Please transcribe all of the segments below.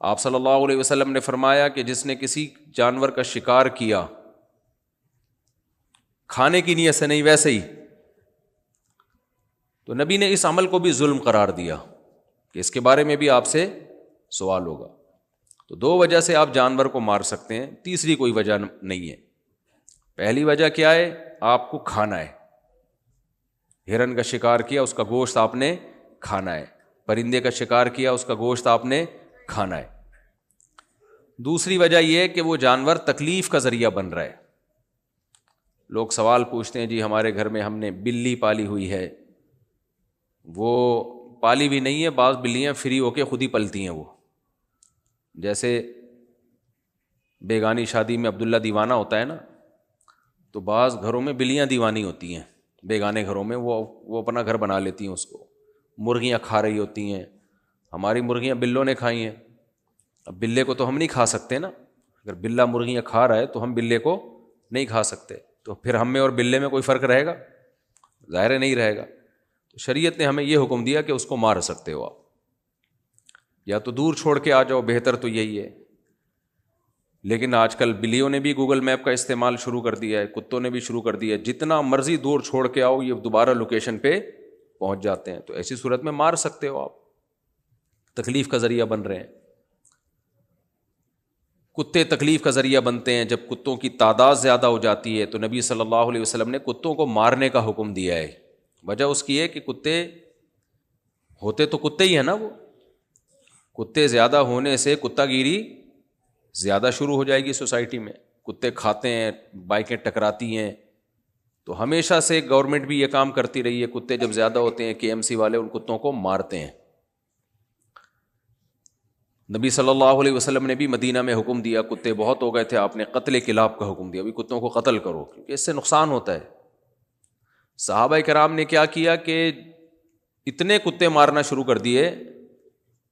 آپ صلی اللہ علیہ وسلم نے فرمایا کہ جس نے کسی جانور کا شکار کیا کھانے کی نیت سے نہیں ویسے ہی، تو نبی نے اس عمل کو بھی ظلم قرار دیا کہ اس کے بارے میں بھی آپ سے سوال ہوگا۔ تو دو وجہ سے آپ جانور کو مار سکتے ہیں، تیسری کوئی وجہ نہیں ہے۔ پہلی وجہ کیا ہے؟ آپ کو کھانا ہے، ہرن کا شکار کیا، اس کا گوشت آپ نے کھانا ہے، پرندے کا شکار کیا، اس کا گوشت آپ نے کھانا ہے۔ دوسری وجہ یہ ہے کہ وہ جانور تکلیف کا ذریعہ بن رہا ہے۔ لوگ سوال پوچھتے ہیں جی ہمارے گھر میں ہم نے بلی پالی ہوئی ہے، وہ پالی بھی نہیں ہے، بعض بلیاں فری ہو کے خود ہی پلتی ہیں، وہ جیسے بیگانی شادی میں عبداللہ دیوانہ ہوتا ہے نا، تو بعض گھروں میں بلیاں دیوانی ہوتی ہیں، بیگانے گھروں میں وہ اپنا گھر بنا لیتی ہیں، اس کو مرغیاں کھا رہی ہوتی ہیں۔ ہماری مرغیاں بلوں نے کھائی ہیں، اب بلے کو تو ہم نہیں کھا سکتے نا، اگر بلہ مرغیاں کھا رہا ہے تو ہم بلے کو نہیں کھا سکتے، تو پھر ہم میں اور بلے میں کوئی فرق رہے گا؟ ظاہر نہیں رہے گا۔ تو شریعت نے ہمیں یہ حکم دیا کہ اس کو مار سکتے ہو آپ، یا تو دور چھوڑ کے آ جاؤ، بہتر تو یہی ہے۔ لیکن آج کل بلیوں نے بھی گوگل میپ کا استعمال شروع کر دیا ہے، کتوں نے بھی شروع کر دیا ہے، جتنا مرضی دور چھوڑ کے آؤ یہ دوبارہ لوکیشن پہ پہنچ جاتے ہیں۔ تو ایسی صورت میں مار سکتے ہو آپ، تکلیف کا ذریعہ بن رہے ہیں۔ کتے تکلیف کا ذریعہ بنتے ہیں، جب کتوں کی تعداد زیادہ ہو جاتی ہے تو نبی صلی اللہ علیہ وسلم نے کتوں کو مارنے کا حکم دیا ہے۔ وجہ اس کی ہے کہ کتے ہوتے تو کتے ہی ہیں نا، وہ کتے زیادہ ہونے سے کتا گیری زیادہ شروع ہو جائے گی سوسائٹی میں، کتے کھاتے ہیں، بائکیں ٹکراتی ہیں۔ تو ہمیشہ سے گورنمنٹ بھی یہ کام کرتی رہی ہے، کتے جب زیادہ ہوتے ہیں KMC والے ان کتوں کو مارتے ہیں۔ نبی صلی اللہ علیہ وسلم نے بھی مدینہ میں حکم دیا، کتے بہت ہو گئے تھے، آپ نے قتل کلاب کا حکم دیا، بھی کتوں کو قتل کرو کیونکہ اس سے نقصان ہوتا ہے۔ صحابہ کرام نے کیا کیا کہ اتنے کتے مارنا شروع کر دیے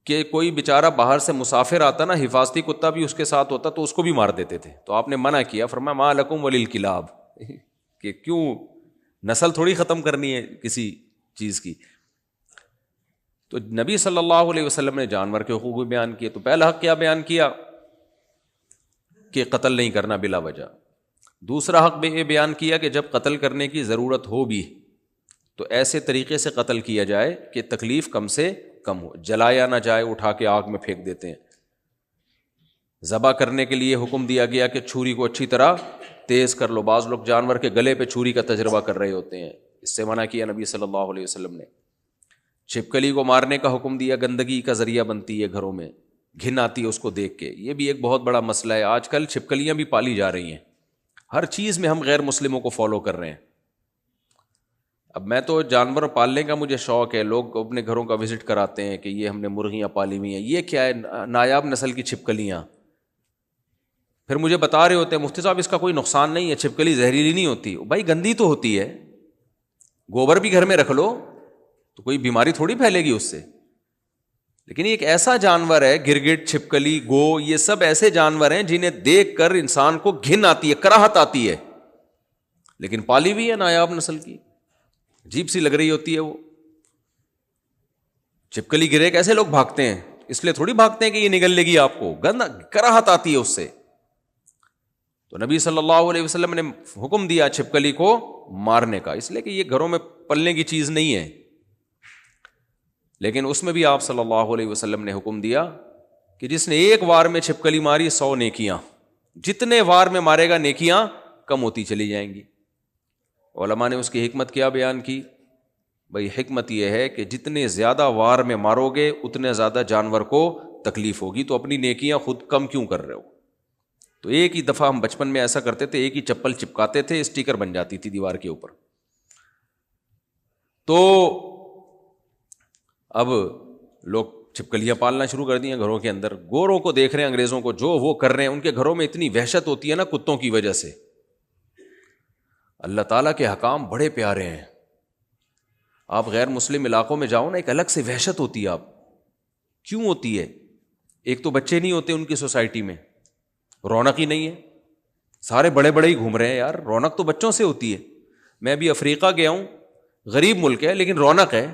کہ کوئی بیچارہ باہر سے مسافر آتا نا، حفاظتی کتا بھی اس کے ساتھ ہوتا تو اس کو بھی مار دیتے تھے۔ تو آپ نے منع کیا، فرمایا ما لکم وللکلاب، کہ کیوں نسل تھوڑی ختم کرنی ہے کسی چیز کی۔ تو نبی صلی اللہ علیہ وسلم نے جانور کے حقوق بھی بیان کیے۔ تو پہلا حق کیا بیان کیا کہ قتل نہیں کرنا بلا وجہ۔ دوسرا حق بھی یہ بیان کیا کہ جب قتل کرنے کی ضرورت ہو بھی تو ایسے طریقے سے قتل کیا جائے کہ تکلیف کم سے کم ہو، جلایا نہ جائے، اٹھا کے آگ میں پھینک دیتے ہیں۔ ذبح کرنے کے لیے حکم دیا گیا کہ چھری کو اچھی طرح تیز کر لو، بعض لوگ جانور کے گلے پہ چھری کا تجربہ کر رہے ہوتے ہیں، اس سے منع کیا نبی صلی اللہ علیہ وسلم نے۔ چھپکلی کو مارنے کا حکم دیا، گندگی کا ذریعہ بنتی ہے گھروں میں، گھن آتی ہے اس کو دیکھ کے، یہ بھی ایک بہت بڑا مسئلہ ہے۔ آج کل چھپکلیاں بھی پالی جا رہی ہیں، ہر چیز میں ہم غیر مسلموں کو فالو کر رہے ہیں۔ اب میں تو جانور پالنے کا مجھے شوق ہے، لوگ اپنے گھروں کا وزٹ کراتے ہیں کہ یہ ہم نے مرغیاں پالی ہوئی ہیں، یہ کیا ہے؟ نایاب نسل کی چھپکلیاں۔ پھر مجھے بتا رہے ہوتے ہیں مفتی صاحب اس کا کوئی نقصان نہیں ہے، چھپکلی زہریلی نہیں ہوتی۔ بھائی گندی تو ہوتی ہے، گوبر بھی گھر میں رکھ لو تو کوئی بیماری تھوڑی پھیلے گی اس سے۔ لیکن یہ ایک ایسا جانور ہے، گرگٹ، چھپکلی، گو، یہ سب ایسے جانور ہیں جنہیں دیکھ کر انسان کو گھن آتی ہے، کراہت آتی ہے، لیکن پالی بھی ہے نایاب نسل کی، عجیب سی لگ رہی ہوتی ہے۔ وہ چھپکلی گرے کیسے لوگ بھاگتے ہیں، اس لیے تھوڑی بھاگتے ہیں کہ یہ نگل لے گی آپ کو، کراہت آتی ہے اس سے۔ تو نبی صلی اللہ علیہ وسلم نے حکم دیا چھپکلی کو مارنے کا، اس لیے کہ یہ گھروں میں پلنے کی چیز نہیں ہے۔ لیکن اس میں بھی آپ صلی اللہ علیہ وسلم نے حکم دیا کہ جس نے ایک وار میں چھپکلی ماری 100 نیکیاں، جتنے وار میں مارے گا نیکیاں کم ہوتی چلی جائیں گی۔ علماء نے اس کی حکمت کیا بیان کی؟ بھئی حکمت یہ ہے کہ جتنے زیادہ وار میں مارو گے اتنے زیادہ جانور کو تکلیف ہوگی، تو اپنی نیکیاں خود کم کیوں کر رہے ہو؟ تو ایک ہی دفعہ ہم بچپن میں ایسا کرتے تھے، ایک ہی چپل چپکاتے تھے، اسٹیکر بن جاتی تھی دیوار کے اوپر۔ تو اب لوگ چھپکلیاں پالنا شروع کر دی ہیں گھروں کے اندر، گوروں کو دیکھ رہے ہیں، انگریزوں کو جو وہ کر رہے ہیں، ان کے گھروں میں اتنی وحشت ہوتی ہے نا کتوں کی وجہ سے۔ اللہ تعالیٰ کے حکام بڑے پیارے ہیں، آپ غیر مسلم علاقوں میں جاؤ نا، ایک الگ سے وحشت ہوتی ہے۔ آپ کیوں ہوتی ہے؟ ایک تو بچے نہیں ہوتے ان کی سوسائٹی میں، رونق ہی نہیں ہے، سارے بڑے بڑے ہی گھوم رہے ہیں، یار رونق تو بچوں سے ہوتی ہے۔ میں بھی افریقہ گیا ہوں، غریب ملک ہے لیکن رونق ہے،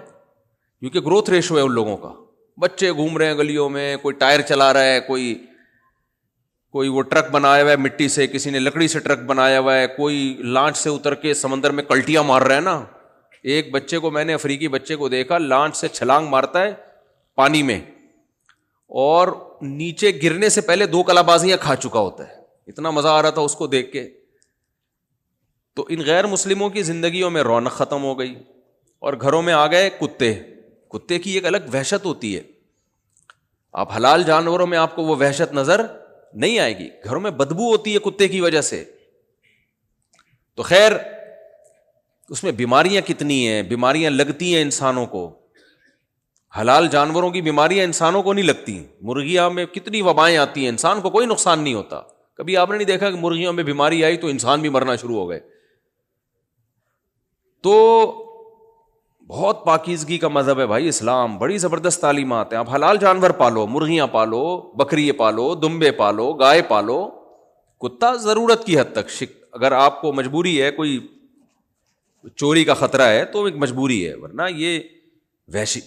کیونکہ گروتھ ریشو ہے ان لوگوں کا، بچے گھوم رہے ہیں گلیوں میں، کوئی ٹائر چلا رہا ہے، کوئی وہ ٹرک بنایا ہوا ہے مٹی سے، کسی نے لکڑی سے ٹرک بنایا ہوا ہے، کوئی لانچ سے اتر کے سمندر میں کلٹیاں مار رہا ہے نا. ایک بچے کو میں نے، افریقی بچے کو دیکھا، لانچ سے چھلانگ مارتا ہے پانی میں اور نیچے گرنے سے پہلے 2 کلابازیاں کھا چکا ہوتا ہے. اتنا مزہ آ رہا تھا اس کو دیکھ کے. تو ان غیر مسلموں کی زندگیوں میں رونق ختم ہو گئی اور گھروں میں آ گئے کتے کی ایک الگ وحشت ہوتی ہے. آپ حلال جانوروں میں آپ کو وہ وحشت نظر نہیں آئے گی، گھروں میں بدبو ہوتی ہے کتے کی وجہ سے. تو خیر اس میں بیماریاں کتنی ہیں، بیماریاں لگتی ہیں انسانوں کو. حلال جانوروں کی بیماریاں انسانوں کو نہیں لگتی. مرغیاں میں کتنی وبائیں آتی ہیں، انسان کو کوئی نقصان نہیں ہوتا. کبھی آپ نے نہیں دیکھا کہ مرغیوں میں بیماری آئی تو انسان بھی مرنا شروع ہو گئے. تو بہت پاکیزگی کا مذہب ہے بھائی اسلام، بڑی زبردست تعلیمات ہیں. آپ حلال جانور پالو، مرغیاں پالو، بکری پالو، دمبے پالو، گائے پالو. کتا ضرورت کی حد تک، اگر آپ کو مجبوری ہے، کوئی چوری کا خطرہ ہے تو ایک مجبوری ہے، ورنہ یہ وحشی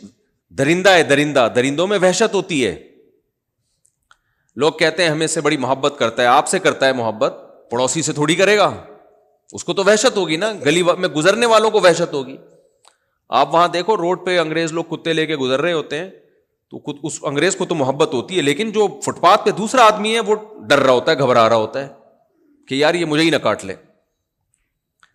درندہ ہے. درندوں میں وحشت ہوتی ہے. لوگ کہتے ہیں ہمیں سے بڑی محبت کرتا ہے. آپ سے کرتا ہے محبت، پڑوسی سے تھوڑی کرے گا. اس کو تو وحشت ہوگی نا، گلی میں گزرنے والوں کو وحشت ہوگی. آپ وہاں دیکھو روڈ پہ انگریز لوگ کتے لے کے گزر رہے ہوتے ہیں تو اس انگریز کو تو محبت ہوتی ہے، لیکن جو فٹ پاتھ پہ دوسرا آدمی ہے وہ ڈر رہا ہوتا ہے، گھبرا رہا ہوتا ہے کہ یار یہ مجھے ہی نہ کاٹ لے.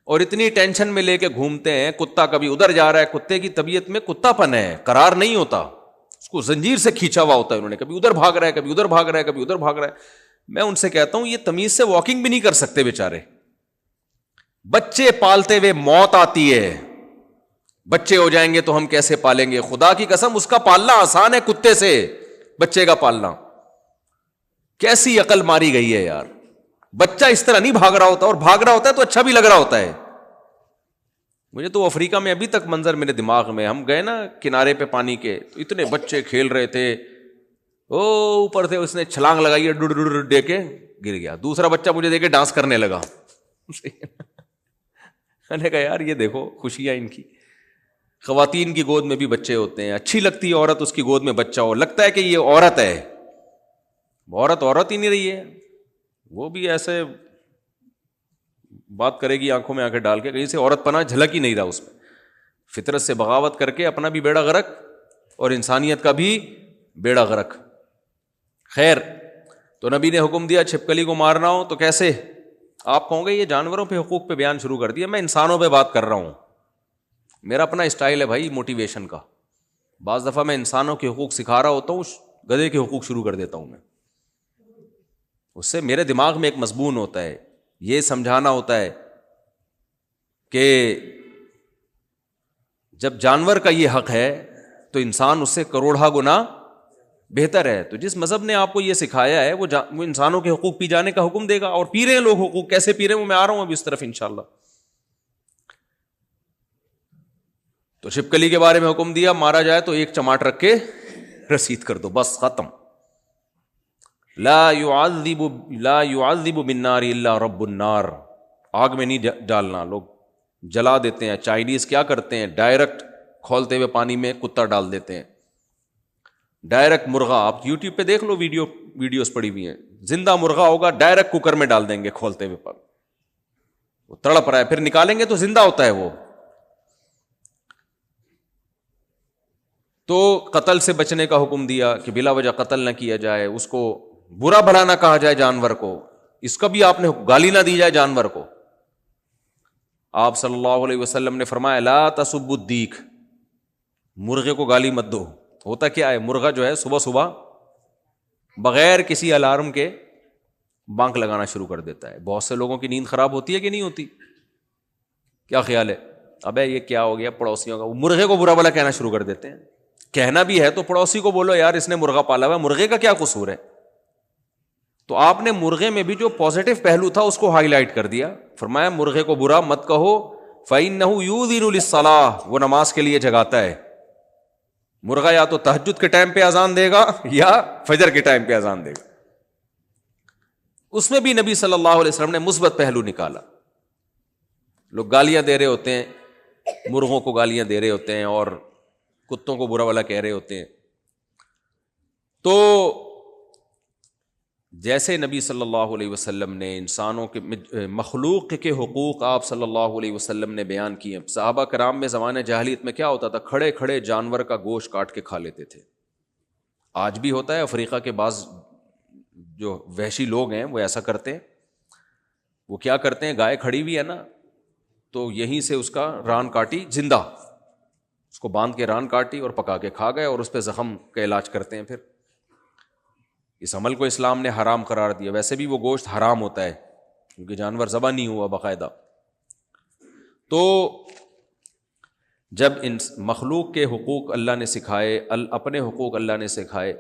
اور اتنی ٹینشن میں لے کے گھومتے ہیں. کتا کبھی ادھر جا رہا ہے، کتے کی طبیعت میں کتا پن ہے، قرار نہیں ہوتا، اس کو زنجیر سے کھینچا ہوا ہوتا ہے انہوں نے. کبھی ادھر بھاگ رہا ہے، کبھی ادھر بھاگ رہا ہے، کبھی ادھر بھاگ رہا ہے. میں ان سے کہتا ہوں یہ تمیز سے واکنگ بھی نہیں کر سکتے بیچارے. بچے پالتے ہوئے موت آتی ہے. بچے ہو جائیں گے تو ہم کیسے پالیں گے؟ خدا کی قسم اس کا پالنا آسان ہے کتے سے بچے کا پالنا. کیسی عقل ماری گئی ہے یار. بچہ اس طرح نہیں بھاگ رہا ہوتا، اور بھاگ رہا ہوتا ہے تو اچھا بھی لگ رہا ہوتا ہے. مجھے تو افریقہ میں ابھی تک منظر میرے دماغ میں، ہم گئے نا کنارے پہ پانی کے، تو اتنے بچے کھیل رہے تھے. او اوپر سے اس نے چھلانگ لگائی ہے، ڈڑ ڈڑ دے کے گر گیا. دوسرا بچہ مجھے دیکھ کے ڈانس کرنے لگا. میں نے کہا یار یہ دیکھو خوشیاں ان کی. خواتین کی گود میں بھی بچے ہوتے ہیں. اچھی لگتی ہے عورت، اس کی گود میں بچہ ہو، لگتا ہے کہ یہ عورت ہے. عورت ہی نہیں رہی ہے. وہ بھی ایسے بات کرے گی آنکھوں میں آنکھیں ڈال کے، کہیں سے عورت پناہ جھلک ہی نہیں رہا اس میں. فطرت سے بغاوت کر کے اپنا بھی بیڑا غرق اور انسانیت کا بھی بیڑا غرق. خیر تو نبی نے حکم دیا چھپکلی کو مارنا ہو تو کیسے؟ آپ کہوں گے یہ جانوروں پہ حقوق پہ بیان شروع کر دیا. میں انسانوں پہ بات کر رہا ہوں. میرا اپنا اسٹائل ہے بھائی موٹیویشن کا. بعض دفعہ میں انسانوں کے حقوق سکھا رہا ہوتا ہوں، گدھے کے حقوق شروع کر دیتا ہوں میں. اس سے میرے دماغ میں ایک مضمون ہوتا ہے، یہ سمجھانا ہوتا ہے کہ جب جانور کا یہ حق ہے تو انسان اس سے کروڑا گنا بہتر ہے. تو جس مذہب نے آپ کو یہ سکھایا ہے وہ انسانوں کے حقوق پی جانے کا حکم دے گا. اور پی رہے ہیں لوگ حقوق. کیسے پی رہے ہیں وہ میں آ رہا ہوں اب اس طرف انشاءاللہ. تو چھپکلی کے بارے میں حکم دیا، مارا جائے تو 1 چماٹ رکھ کے رسید کر دو، بس ختم. لا يعذب بالنار الا رب النار. آگ میں نہیں ڈالنا. لوگ جلا دیتے ہیں. چائنیز کیا کرتے ہیں، ڈائریکٹ کھولتے ہوئے پانی میں کتا ڈال دیتے ہیں. ڈائریکٹ مرغا، آپ یوٹیوب پہ دیکھ لو، ویڈیوز پڑی ہوئی ہیں. زندہ مرغا ہوگا ڈائریکٹ کوکر میں ڈال دیں گے کھولتے ہوئے پر. وہ تڑپ رہا ہے، پھر نکالیں گے تو زندہ ہوتا ہے وہ. تو قتل سے بچنے کا حکم دیا کہ بلا وجہ قتل نہ کیا جائے، اس کو برا بھلا نہ کہا جائے جانور کو، اس کا بھی آپ نے گالی نہ دی جائے جانور کو. آپ صلی اللہ علیہ وسلم نے فرمایا لا تسبوا الدیک، مرغے کو گالی مت دو. ہوتا کیا ہے، مرغا جو ہے صبح صبح بغیر کسی الارم کے بانک لگانا شروع کر دیتا ہے. بہت سے لوگوں کی نیند خراب ہوتی ہے کہ نہیں ہوتی؟ کیا خیال ہے؟ ابے یہ کیا ہو گیا پڑوسیوں کا، وہ مرغے کو برا بھلا کہنا شروع کر دیتے ہیں. کہنا بھی ہے تو پڑوسی کو بولو یار اس نے مرغا پالا ہوا ہے، مرغے کا کیا قصور ہے؟ تو آپ نے مرغے میں بھی جو پازیٹو پہلو تھا اس کو ہائی لائٹ کر دیا. فرمایا مرغے کو برا مت کہو، فَإِنَّهُ يُؤْذِنُ لِلصَّلَاةِ، وہ نماز کے لیے جگاتا ہے. مرغا یا تو تہجد کے ٹائم پہ اذان دے گا یا فجر کے ٹائم پہ اذان دے گا. اس میں بھی نبی صلی اللہ علیہ وسلم نے مثبت پہلو نکالا. لوگ گالیاں دے رہے ہوتے ہیں، مرغوں کو گالیاں دے رہے ہوتے ہیں اور کتوں کو برا والا کہہ رہے ہوتے ہیں. تو جیسے نبی صلی اللہ علیہ وسلم نے انسانوں کے مخلوق کے حقوق آپ صلی اللہ علیہ وسلم نے بیان کیے. صحابہ کرام میں زمانے جاہلیت میں کیا ہوتا تھا؟ کھڑے کھڑے جانور کا گوشت کاٹ کے کھا لیتے تھے. آج بھی ہوتا ہے. افریقہ کے بعض جو وحشی لوگ ہیں وہ ایسا کرتے ہیں. وہ کیا کرتے ہیں؟ گائے کھڑی ہوئی ہے نا, تو یہیں سے اس کا ران کاٹی زندہ, اس کو باندھ کے ران کاٹی اور پکا کے کھا گئے, اور اس پہ زخم کا علاج کرتے ہیں. پھر اس عمل کو اسلام نے حرام قرار دیا. ویسے بھی وہ گوشت حرام ہوتا ہے کیونکہ جانور ذبح نہیں ہوا باقاعدہ. تو جب ان مخلوق کے حقوق اللہ نے سکھائے, اپنے حقوق اللہ نے سکھائے,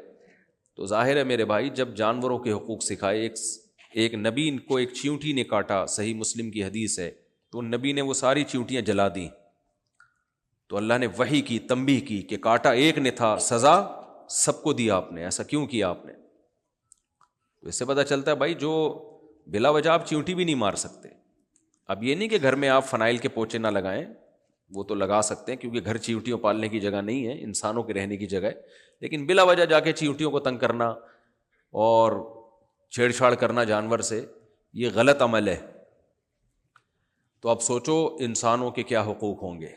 تو ظاہر ہے میرے بھائی جب جانوروں کے حقوق سکھائے, ایک نبی کو ایک چیونٹی نے کاٹا, صحیح مسلم کی حدیث ہے, تو نبی نے وہ ساری چیونٹیاں جلا دیں. تو اللہ نے وحی کی, تنبیہ کی کہ کاٹا ایک نے تھا, سزا سب کو دی آپ نے, ایسا کیوں کیا آپ نے؟ تو اس سے پتہ چلتا ہے بھائی جو بلا وجہ آپ چیونٹی بھی نہیں مار سکتے. اب یہ نہیں کہ گھر میں آپ فنائل کے پوچے نہ لگائیں, وہ تو لگا سکتے ہیں کیونکہ گھر چیونٹیوں پالنے کی جگہ نہیں ہے, انسانوں کے رہنے کی جگہ ہے. لیکن بلا وجہ جا کے چیونٹیوں کو تنگ کرنا اور چھیڑ چھاڑ کرنا جانور سے, یہ غلط عمل ہے. تو اب سوچو انسانوں کے کیا حقوق ہوں گے.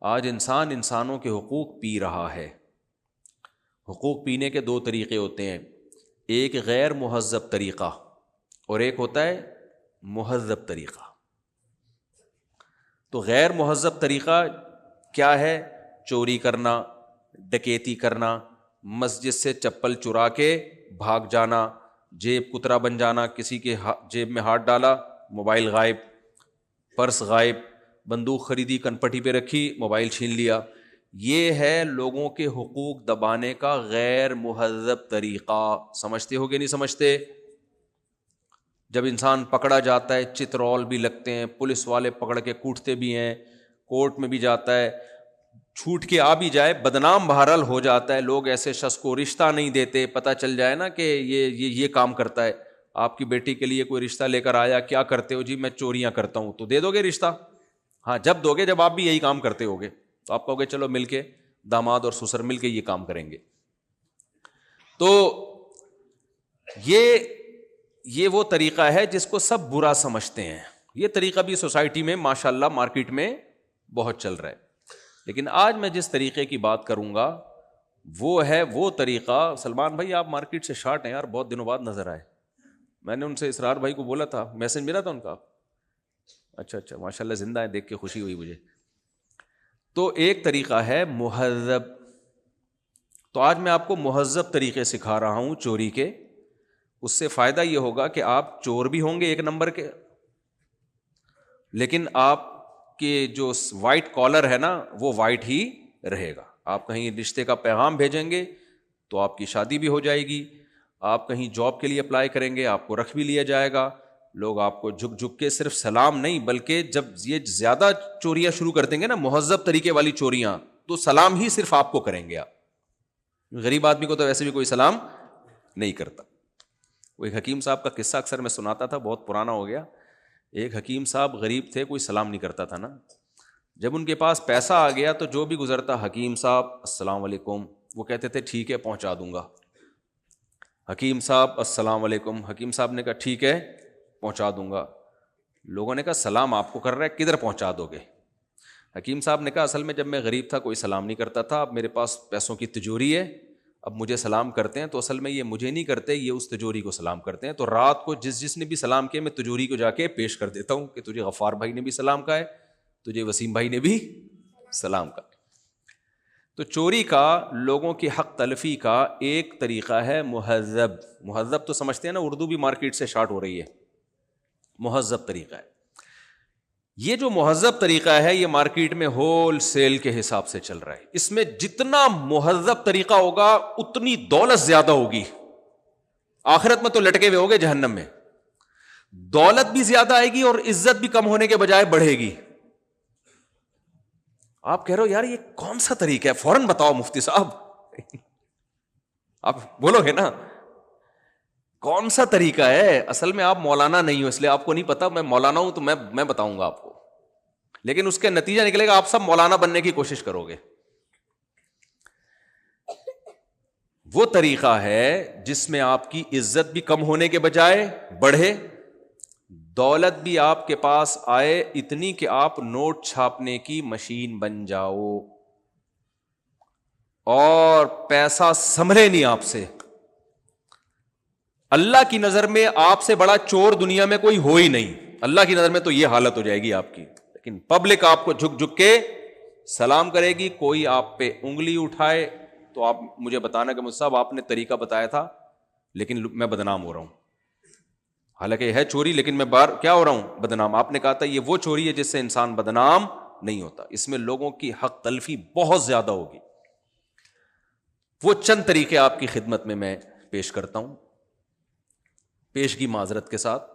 آج انسان انسانوں کے حقوق پی رہا ہے. حقوق پینے کے دو طریقے ہوتے ہیں, ایک غیر مہذب طریقہ اور ایک ہوتا ہے مہذب طریقہ. تو غیر مہذب طریقہ کیا ہے؟ چوری کرنا, ڈکیتی کرنا, مسجد سے چپل چرا کے بھاگ جانا, جیب کترا بن جانا, کسی کے جیب میں ہاتھ ڈالا موبائل غائب, پرس غائب, بندوق خریدی کنپٹی پہ رکھی موبائل چھین لیا. یہ ہے لوگوں کے حقوق دبانے کا غیر مہذب طریقہ. سمجھتے ہو کہ نہیں سمجھتے؟ جب انسان پکڑا جاتا ہے چترول بھی لگتے ہیں, پولیس والے پکڑ کے کوٹتے بھی ہیں, کورٹ میں بھی جاتا ہے, چھوٹ کے آ بھی جائے بدنام بہرحال ہو جاتا ہے. لوگ ایسے شخص کو رشتہ نہیں دیتے, پتہ چل جائے نا کہ یہ کام کرتا ہے. آپ کی بیٹی کے لیے کوئی رشتہ لے کر آیا, کیا کرتے ہو؟ جی میں چوریاں کرتا ہوں. تو دے دو گے رشتہ؟ ہاں جب دو گے جب آپ بھی یہی کام کرتے ہوگے, تو آپ کہو گے چلو مل کے داماد اور سسر مل کے یہ کام کریں گے. تو یہ وہ طریقہ ہے جس کو سب برا سمجھتے ہیں. یہ طریقہ بھی سوسائٹی میں ماشاءاللہ مارکیٹ میں بہت چل رہا ہے. لیکن آج میں جس طریقے کی بات کروں گا وہ ہے وہ طریقہ. سلمان بھائی آپ مارکیٹ سے شارٹ ہیں یار, بہت دنوں بعد نظر آئے. میں نے ان سے اسرار بھائی کو بولا تھا, میسج ملا تھا ان کا. اچھا ماشاءاللہ زندہ ہے, دیکھ کے خوشی ہوئی مجھے. تو ایک طریقہ ہے مہذب. تو آج میں آپ کو مہذب طریقے سکھا رہا ہوں چوری کے. اس سے فائدہ یہ ہوگا کہ آپ چور بھی ہوں گے ایک نمبر کے, لیکن آپ کے جو وائٹ کالر ہے نا وہ وائٹ ہی رہے گا. آپ کہیں رشتے کا پیغام بھیجیں گے تو آپ کی شادی بھی ہو جائے گی. آپ کہیں جاب کے لیے اپلائی کریں گے, آپ کو رکھ بھی لیا جائے گا. لوگ آپ کو جھک جھک کے صرف سلام نہیں بلکہ جب یہ زیادہ چوریاں شروع کر دیں گے نا, مہذب طریقے والی چوریاں, تو سلام ہی صرف آپ کو کریں گے. آپ غریب آدمی کو تو ویسے بھی کوئی سلام نہیں کرتا. وہ ایک حکیم صاحب کا قصہ اکثر میں سناتا تھا, بہت پرانا ہو گیا. ایک حکیم صاحب غریب تھے, کوئی سلام نہیں کرتا تھا نا. جب ان کے پاس پیسہ آ گیا تو جو بھی گزرتا, حکیم صاحب السلام علیکم, وہ کہتے تھے ٹھیک ہے پہنچا دوں گا. حکیم صاحب السلام علیکم, حکیم صاحب نے کہا ٹھیک ہے پہنچا دوں گا. لوگوں نے کہا سلام آپ کو کر رہا ہے, کدھر پہنچا دو گے؟ حکیم صاحب نے کہا اصل میں جب میں غریب تھا کوئی سلام نہیں کرتا تھا, اب میرے پاس پیسوں کی تجوری ہے, اب مجھے سلام کرتے ہیں تو اصل میں یہ مجھے نہیں کرتے, یہ اس تجوری کو سلام کرتے ہیں. تو رات کو جس نے بھی سلام کیا میں تجوری کو جا کے پیش کر دیتا ہوں کہ تجھے غفار بھائی نے بھی سلام کہا ہے, تجھے وسیم بھائی نے بھی سلام کہا. تو چوری کا, لوگوں کی حق تلفی کا ایک طریقہ ہے مہذب. مہذب تو سمجھتے ہیں نا, اردو بھی مارکیٹ سے شارٹ ہو رہی ہے. مہذب طریقہ ہے یہ. جو مہذب طریقہ ہے یہ مارکیٹ میں ہول سیل کے حساب سے چل رہا ہے. اس میں جتنا مہذب طریقہ ہوگا اتنی دولت زیادہ ہوگی. آخرت میں تو لٹکے ہوئے ہوگے جہنم میں. دولت بھی زیادہ آئے گی اور عزت بھی کم ہونے کے بجائے بڑھے گی. آپ کہہ رہے ہو یار یہ کون سا طریقہ ہے, فوراً بتاؤ مفتی صاحب. آپ بولو گے نا کون سا طریقہ ہے. اصل میں آپ مولانا نہیں ہو اس لیے آپ کو نہیں پتا. میں مولانا ہوں تو میں بتاؤں گا آپ کو, لیکن اس کے نتیجہ نکلے گا آپ سب مولانا بننے کی کوشش کرو گے. وہ طریقہ ہے جس میں آپ کی عزت بھی کم ہونے کے بجائے بڑھے, دولت بھی آپ کے پاس آئے اتنی کہ آپ نوٹ چھاپنے کی مشین بن جاؤ, اور پیسہ سنبھلے نہیں آپ سے. اللہ کی نظر میں آپ سے بڑا چور دنیا میں کوئی ہو ہی نہیں, اللہ کی نظر میں تو یہ حالت ہو جائے گی آپ کی. لیکن پبلک آپ کو جھک جھک کے سلام کرے گی, کوئی آپ پہ انگلی اٹھائے تو آپ مجھے بتانا کہ مجھ صاحب آپ نے طریقہ بتایا تھا لیکن میں بدنام ہو رہا ہوں. حالانکہ ہے چوری, لیکن میں کیا ہو رہا ہوں, بدنام. آپ نے کہا تھا یہ وہ چوری ہے جس سے انسان بدنام نہیں ہوتا. اس میں لوگوں کی حق تلفی بہت زیادہ ہوگی. وہ چند طریقے آپ کی خدمت میں پیش کرتا ہوں, پیشگی معذرت کے ساتھ,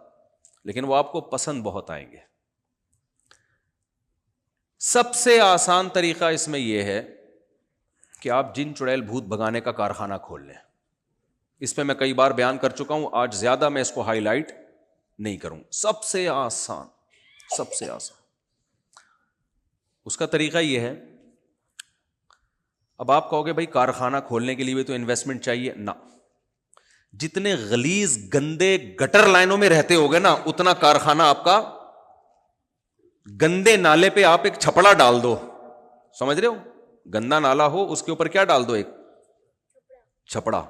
لیکن وہ آپ کو پسند بہت آئیں گے. سب سے آسان طریقہ اس میں یہ ہے کہ آپ جن چڑیل بھوت بھگانے کا کارخانہ کھول لیں. اس پہ میں کئی بار بیان کر چکا ہوں, آج زیادہ میں اس کو ہائی لائٹ نہیں کروں. سب سے آسان اس کا طریقہ یہ ہے. اب آپ کہو گے بھائی کارخانہ کھولنے کے لیے بھی تو انویسٹمنٹ چاہیے. نہ, جتنے غلیظ گندے گٹر لائنوں میں رہتے ہوگے نا, اتنا کارخانہ آپ کا. گندے نالے پہ آپ ایک چھپڑا ڈال دو, سمجھ رہے ہو, گندا نالا ہو اس کے اوپر کیا ڈال دو, ایک چھپڑا.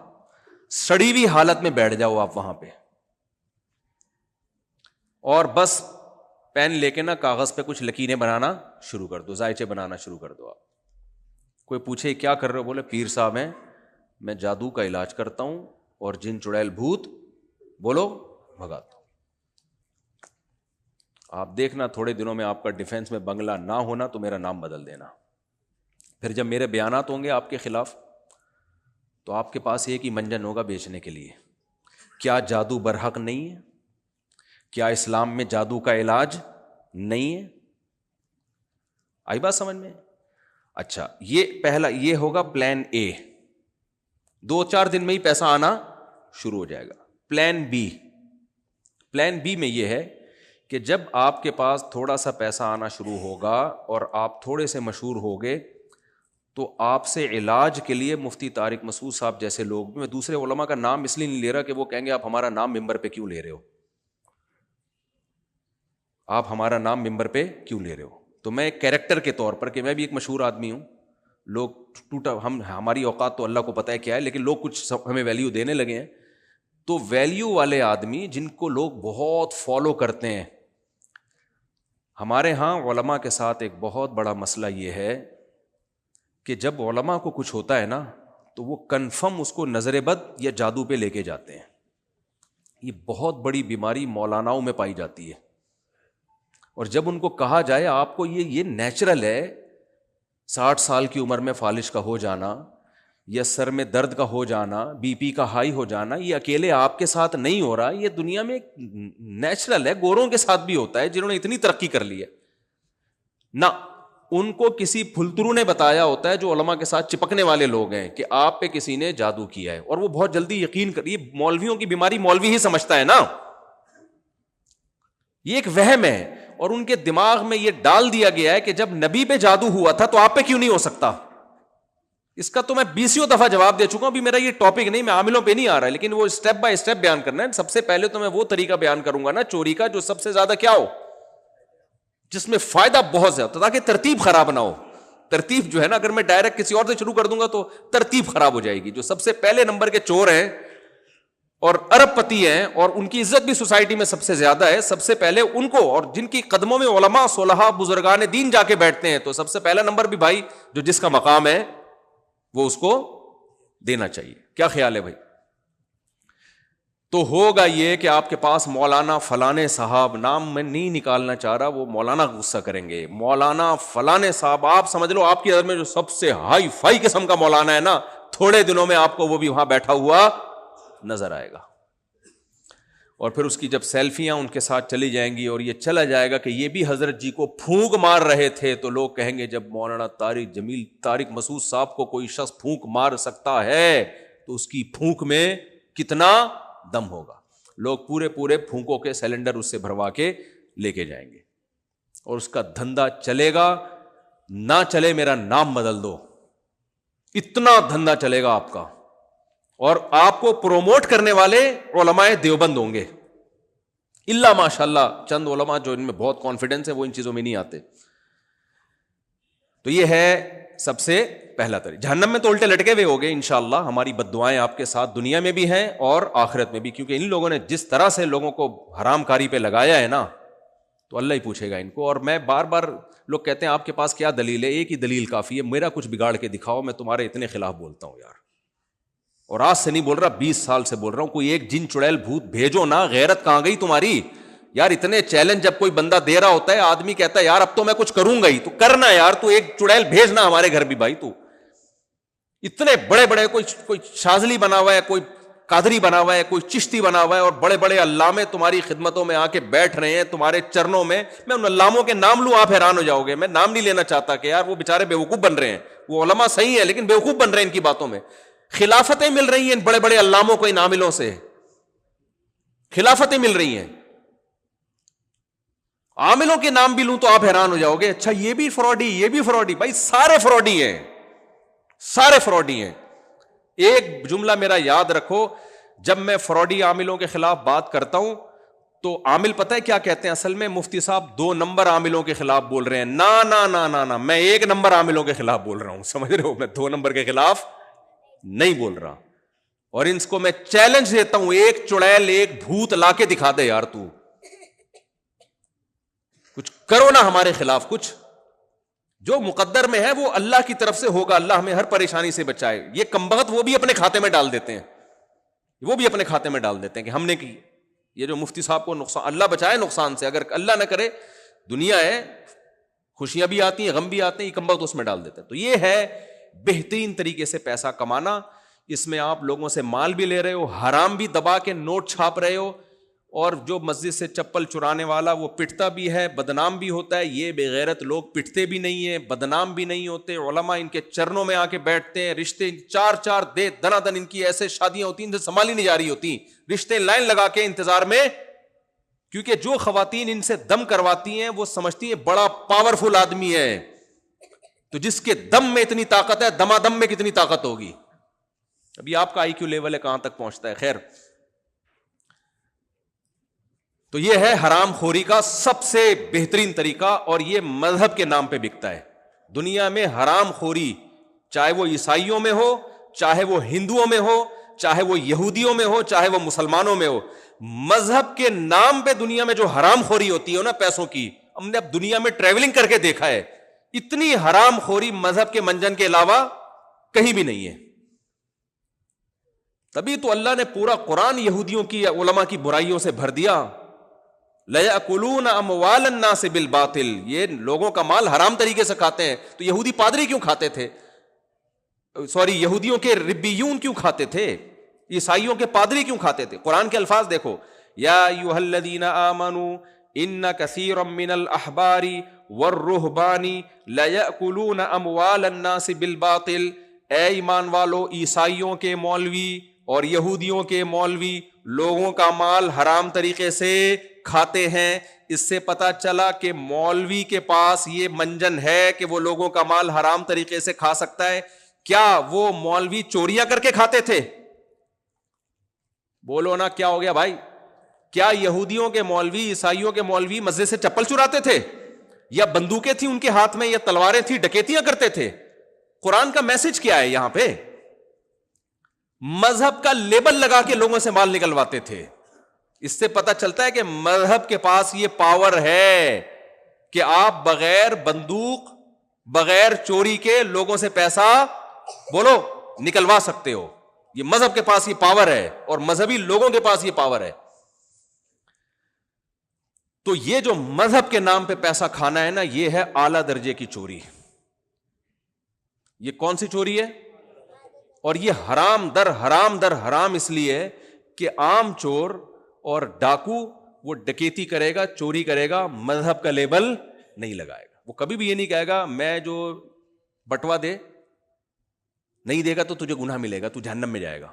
سڑی ہوئی حالت میں بیٹھ جاؤ آپ وہاں پہ, اور بس پین لے کے نا کاغذ پہ کچھ لکیریں بنانا شروع کر دو, ذائچے بنانا شروع کر دو. آپ کوئی پوچھے کیا کر رہے ہو, بولے پیر صاحب ہیں, میں جادو کا علاج کرتا ہوں اور جن چڑیل بھوت بولو بھگاتا ہوں. آپ دیکھنا تھوڑے دنوں میں آپ کا ڈیفنس میں بنگلہ نہ ہونا تو میرا نام بدل دینا. پھر جب میرے بیانات ہوں گے آپ کے خلاف تو آپ کے پاس ایک ہی منجن ہوگا بیچنے کے لیے. کیا جادو برحق نہیں ہے؟ کیا اسلام میں جادو کا علاج نہیں ہے؟ آئی بات سمجھ میں؟ اچھا, یہ پہلا یہ ہوگا پلان اے, 2-4 دن میں ہی پیسہ آنا شروع ہو جائے گا. پلان بی میں یہ ہے کہ جب آپ کے پاس تھوڑا سا پیسہ آنا شروع ہوگا اور آپ تھوڑے سے مشہور ہوگے تو آپ سے علاج کے لیے مفتی طارق مسعود صاحب جیسے لوگ, میں دوسرے علماء کا نام اس لیے نہیں لے رہا کہ وہ کہیں گے آپ ہمارا نام ممبر پہ کیوں لے رہے ہو, آپ ہمارا نام ممبر پہ کیوں لے رہے ہو. تو میں ایک کیریکٹر کے طور پر, کہ میں بھی ایک مشہور آدمی ہوں, لوگ ہماری اوقات تو اللہ کو پتہ ہے کیا ہے, لیکن لوگ کچھ ہمیں ویلیو دینے لگے ہیں. تو ویلیو والے آدمی جن کو لوگ بہت فالو کرتے ہیں, ہمارے ہاں علماء کے ساتھ ایک بہت بڑا مسئلہ یہ ہے کہ جب علماء کو کچھ ہوتا ہے نا تو وہ کنفرم اس کو نظر بد یا جادو پہ لے کے جاتے ہیں. یہ بہت بڑی بیماری مولاناؤں میں پائی جاتی ہے. اور جب ان کو کہا جائے آپ کو یہ نیچرل ہے, 60 سال کی عمر میں فالج کا ہو جانا یا سر میں درد کا ہو جانا, بی پی کا ہائی ہو جانا, یہ اکیلے آپ کے ساتھ نہیں ہو رہا, یہ دنیا میں نیچرل ہے, گوروں کے ساتھ بھی ہوتا ہے جنہوں نے اتنی ترقی کر لی ہے. نہ ان کو کسی پھلترو نے بتایا ہوتا ہے جو علماء کے ساتھ چپکنے والے لوگ ہیں کہ آپ پہ کسی نے جادو کیا ہے, اور وہ بہت جلدی یقین کر. یہ مولویوں کی بیماری مولوی ہی سمجھتا ہے نا, یہ ایک وہم ہے, اور ان کے دماغ میں یہ ڈال دیا گیا ہے کہ جب نبی پہ جادو ہوا تھا تو آپ پہ کیوں نہیں ہو سکتا. اس کا تو میں 20 دفعہ جواب دے چکا ہوں, ابھی میرا یہ ٹاپک نہیں, میں عاملوں پہ نہیں آ رہا ہے, لیکن وہ اسٹیپ بائی اسٹیپ بیان کرنا ہے. سب سے پہلے تو میں وہ طریقہ بیان کروں گا نا چوری کا جو سب سے زیادہ کیا ہو, جس میں فائدہ بہت زیادہ, تاکہ ترتیب خراب نہ ہو. ترتیب جو ہے نا, اگر میں ڈائریکٹ کسی اور سے شروع کر دوں گا تو ترتیب خراب ہو جائے گی. جو سب سے پہلے نمبر کے چور ہیں اور ارب پتی ہیں اور ان کی عزت بھی سوسائٹی میں سب سے زیادہ ہے, سب سے پہلے ان کو, اور جن کی قدموں میں علماء صلحاء بزرگان دین جا کے بیٹھتے ہیں, تو سب سے پہلا نمبر بھی بھائی جو جس کا مقام ہے وہ اس کو دینا چاہیے. کیا خیال ہے بھائی؟ تو ہوگا یہ کہ آپ کے پاس مولانا فلانے صاحب, نام میں نہیں نکالنا چاہ رہا, وہ مولانا غصہ کریں گے, مولانا فلانے صاحب, آپ سمجھ لو آپ کی نظر میں جو سب سے ہائی فائی قسم کا مولانا ہے نا, تھوڑے دنوں میں آپ کو وہ بھی وہاں بیٹھا ہوا نظر آئے گا. اور پھر اس کی جب سیلفیاں ان کے ساتھ چلی جائیں گی اور یہ چلا جائے گا کہ یہ بھی حضرت جی کو پھونک مار رہے تھے, تو لوگ کہیں گے جب مولانا طارق مسعود صاحب کو کوئی شخص پھونک مار سکتا ہے تو اس کی پھونک میں کتنا دم ہوگا. لوگ پورے پھونکوں کے سلنڈر اس سے بھروا کے لے کے جائیں گے, اور اس کا دھندا چلے گا. نہ چلے میرا نام بدل دو, اتنا دھندا چلے گا آپ کا. اور آپ کو پروموٹ کرنے والے علماء دیوبند ہوں گے، اللہ ماشاء اللہ چند علماء جو ان میں بہت کانفیڈنس ہے وہ ان چیزوں میں نہیں آتے. تو یہ ہے سب سے پہلا طریقہ. جہنم میں تو الٹے لٹکے ہوئے ہوگے انشاءاللہ. ہماری بد دعائیں آپ کے ساتھ دنیا میں بھی ہیں اور آخرت میں بھی، کیونکہ ان لوگوں نے جس طرح سے لوگوں کو حرام کاری پہ لگایا ہے نا، تو اللہ ہی پوچھے گا ان کو. اور میں بار بار لوگ کہتے ہیں آپ کے پاس کیا دلیل ہے؟ ایک ہی دلیل کافی ہے، میرا کچھ بگاڑ کے دکھاؤ، میں تمہارے اتنے خلاف بولتا ہوں یار. اور آج سے نہیں بول رہا، 20 سال سے بول رہا ہوں. کوئی ایک جن چڑیل بھوت بھیجو نا. غیرت کہاں گئی تمہاری یار؟ اتنے چیلنج جب کوئی بندہ دے رہا ہوتا ہے، آدمی کہتا ہے یار اب تو میں کچھ کروں گا ہی. تو کرنا یار، تو ایک چڑیل بھیجنا ہمارے گھر بھی بھائی. تو اتنے بڑے بڑے کوئی شاذلی بنا ہوا ہے، کوئی قادری بنا ہوا ہے، کوئی چشتی بنا ہوا ہے، اور بڑے بڑے علامے تمہاری خدمتوں میں آ کے بیٹھ رہے ہیں تمہارے چرنوں میں. میں ان علاموں کے نام لوں آپ حیران ہو جاؤ گے. میں نام نہیں لینا چاہتا کہ یار وہ بےچارے بیوقوف بن رہے ہیں. وہ علماء صحیح ہیں لیکن بیوقوف بن رہے ہیں ان کی باتوں میں. خلافتیں مل رہی ہیں ان بڑے بڑے علاموں کو، ان عاملوں سے خلافتیں مل رہی ہیں. عاملوں کے نام بھی لوں تو آپ حیران ہو جاؤ گے. اچھا یہ بھی فراڈی، یہ بھی فراڈی. بھائی سارے فراڈی ہیں، سارے فراڈی ہیں. ایک جملہ میرا یاد رکھو، جب میں فراڈی عاملوں کے خلاف بات کرتا ہوں تو عامل پتہ ہے کیا کہتے ہیں؟ اصل میں مفتی صاحب 2 نمبر عاملوں کے خلاف بول رہے ہیں. نا نا نا نا نا، میں 1 نمبر عاملوں کے خلاف بول رہا ہوں. سمجھ رہے ہو؟ میں 2 نمبر کے خلاف نہیں بول رہا. اور ان کو میں چیلنج دیتا ہوں، ایک چڑیل ایک بھوت لا کے دکھا دے یار، تو کچھ کرو نا ہمارے خلاف. کچھ جو مقدر میں ہے وہ اللہ کی طرف سے ہوگا. اللہ ہمیں ہر پریشانی سے بچائے. یہ کمبخت وہ بھی اپنے کھاتے میں ڈال دیتے ہیں، وہ بھی اپنے کھاتے میں ڈال دیتے ہیں کہ ہم نے کی. یہ جو مفتی صاحب کو نقصان، اللہ بچائے نقصان سے. اگر اللہ نہ کرے، دنیا ہے، خوشیاں بھی آتی ہیں، غم بھی آتے ہیں، یہ کمبخت اس میں ڈال دیتے ہیں. تو یہ ہے بہترین طریقے سے پیسہ کمانا. اس میں آپ لوگوں سے مال بھی لے رہے ہو، حرام بھی دبا کے نوٹ چھاپ رہے ہو، اور جو مسجد سے چپل چرانے والا وہ پٹتا بھی ہے، بدنام بھی ہوتا ہے. یہ بے غیرت لوگ پٹتے بھی نہیں ہیں، بدنام بھی نہیں ہوتے. علماء ان کے چرنوں میں آ کے بیٹھتے ہیں. رشتے 4 دے دنا دن ان کی ایسے شادیاں ہوتی ہیں جو سنبھالی نہیں جا رہی ہوتی. رشتے لائن لگا کے انتظار میں، کیونکہ جو خواتین ان سے دم کرواتی ہیں وہ سمجھتی ہیں بڑا پاورفل آدمی ہے. تو جس کے دم میں اتنی طاقت ہے، دمادم میں کتنی طاقت ہوگی. ابھی آپ کا آئی کیو لیول ہے کہاں تک پہنچتا ہے. خیر، تو یہ ہے حرام خوری کا سب سے بہترین طریقہ، اور یہ مذہب کے نام پہ بکتا ہے. دنیا میں حرام خوری، چاہے وہ عیسائیوں میں ہو، چاہے وہ ہندوؤں میں ہو، چاہے وہ یہودیوں میں ہو، چاہے وہ مسلمانوں میں ہو، مذہب کے نام پہ دنیا میں جو حرام خوری ہوتی ہے نا پیسوں کی، ہم نے اب دنیا میں ٹریولنگ کر کے دیکھا ہے، اتنی حرام خوری مذہب کے منجن کے علاوہ کہیں بھی نہیں ہے. تبھی تو اللہ نے پورا قرآن یہودیوں کی، علماء کی برائیوں سے بھر دیا. لَيَأْكُلُونَ أَمْوَالَ النَّاسِ بِالْبَاطِلِ، یہ لوگوں کا مال حرام طریقے سے کھاتے ہیں. تو یہودی پادری کیوں کھاتے تھے؟ یہودیوں کے ربیون کیوں کھاتے تھے؟ عیسائیوں کے پادری کیوں کھاتے تھے؟ قرآن کے الفاظ دیکھو، یا ایھا الذین آمنوا ان کثیرا من الاحبار والرہبان لیأکلون اموال الناس بالباطل. اے ایمان والو، عیسائیوں کے مولوی اور یہودیوں کے مولوی لوگوں کا مال حرام طریقے سے کھاتے ہیں. اس سے پتا چلا کہ مولوی کے پاس یہ منجن ہے کہ وہ لوگوں کا مال حرام طریقے سے کھا سکتا ہے. کیا وہ مولوی چوریاں کر کے کھاتے تھے؟ بولو نا، کیا ہو گیا بھائی؟ کیا یہودیوں کے مولوی، عیسائیوں کے مولوی مسجد سے چپل چراتے تھے، یا بندوقیں تھیں ان کے ہاتھ میں، یا تلواریں تھیں، ڈکیتیاں کرتے تھے؟ قرآن کا میسج کیا ہے یہاں پہ؟ مذہب کا لیبل لگا کے لوگوں سے مال نکلواتے تھے. اس سے پتا چلتا ہے کہ مذہب کے پاس یہ پاور ہے کہ آپ بغیر بندوق، بغیر چوری کے لوگوں سے پیسہ بولو نکلوا سکتے ہو. یہ مذہب کے پاس یہ پاور ہے، اور مذہبی لوگوں کے پاس یہ پاور ہے. تو یہ جو مذہب کے نام پہ پیسہ کھانا ہے نا، یہ ہے اعلیٰ درجے کی چوری. یہ کون سی چوری ہے؟ اور یہ حرام در حرام اس لیے کہ عام چور اور ڈاکو وہ ڈکیتی کرے گا، چوری کرے گا، مذہب کا لیبل نہیں لگائے گا. وہ کبھی بھی یہ نہیں کہے گا میں جو بٹوا دے نہیں دے گا تو تجھے گناہ ملے گا، تو جہنم میں جائے گا.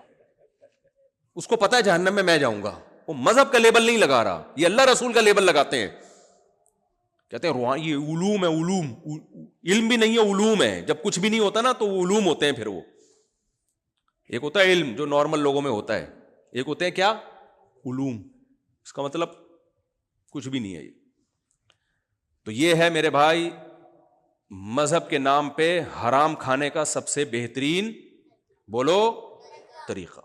اس کو پتا ہے جہنم میں جاؤں گا. وہ مذہب کا لیبل نہیں لگا رہا، یہ اللہ رسول کا لیبل لگاتے ہیں. کہتے ہیں روحانی، یہ علوم ہے، علوم علم بھی نہیں ہے، علوم ہے. جب کچھ بھی نہیں ہوتا نا تو وہ علوم ہوتے ہیں. پھر وہ ایک ہوتا ہے علم جو نارمل لوگوں میں ہوتا ہے، ایک ہوتے ہیں کیا؟ علوم. اس کا مطلب کچھ بھی نہیں ہے یہ. تو یہ ہے میرے بھائی مذہب کے نام پہ حرام کھانے کا سب سے بہترین بولو طریقہ.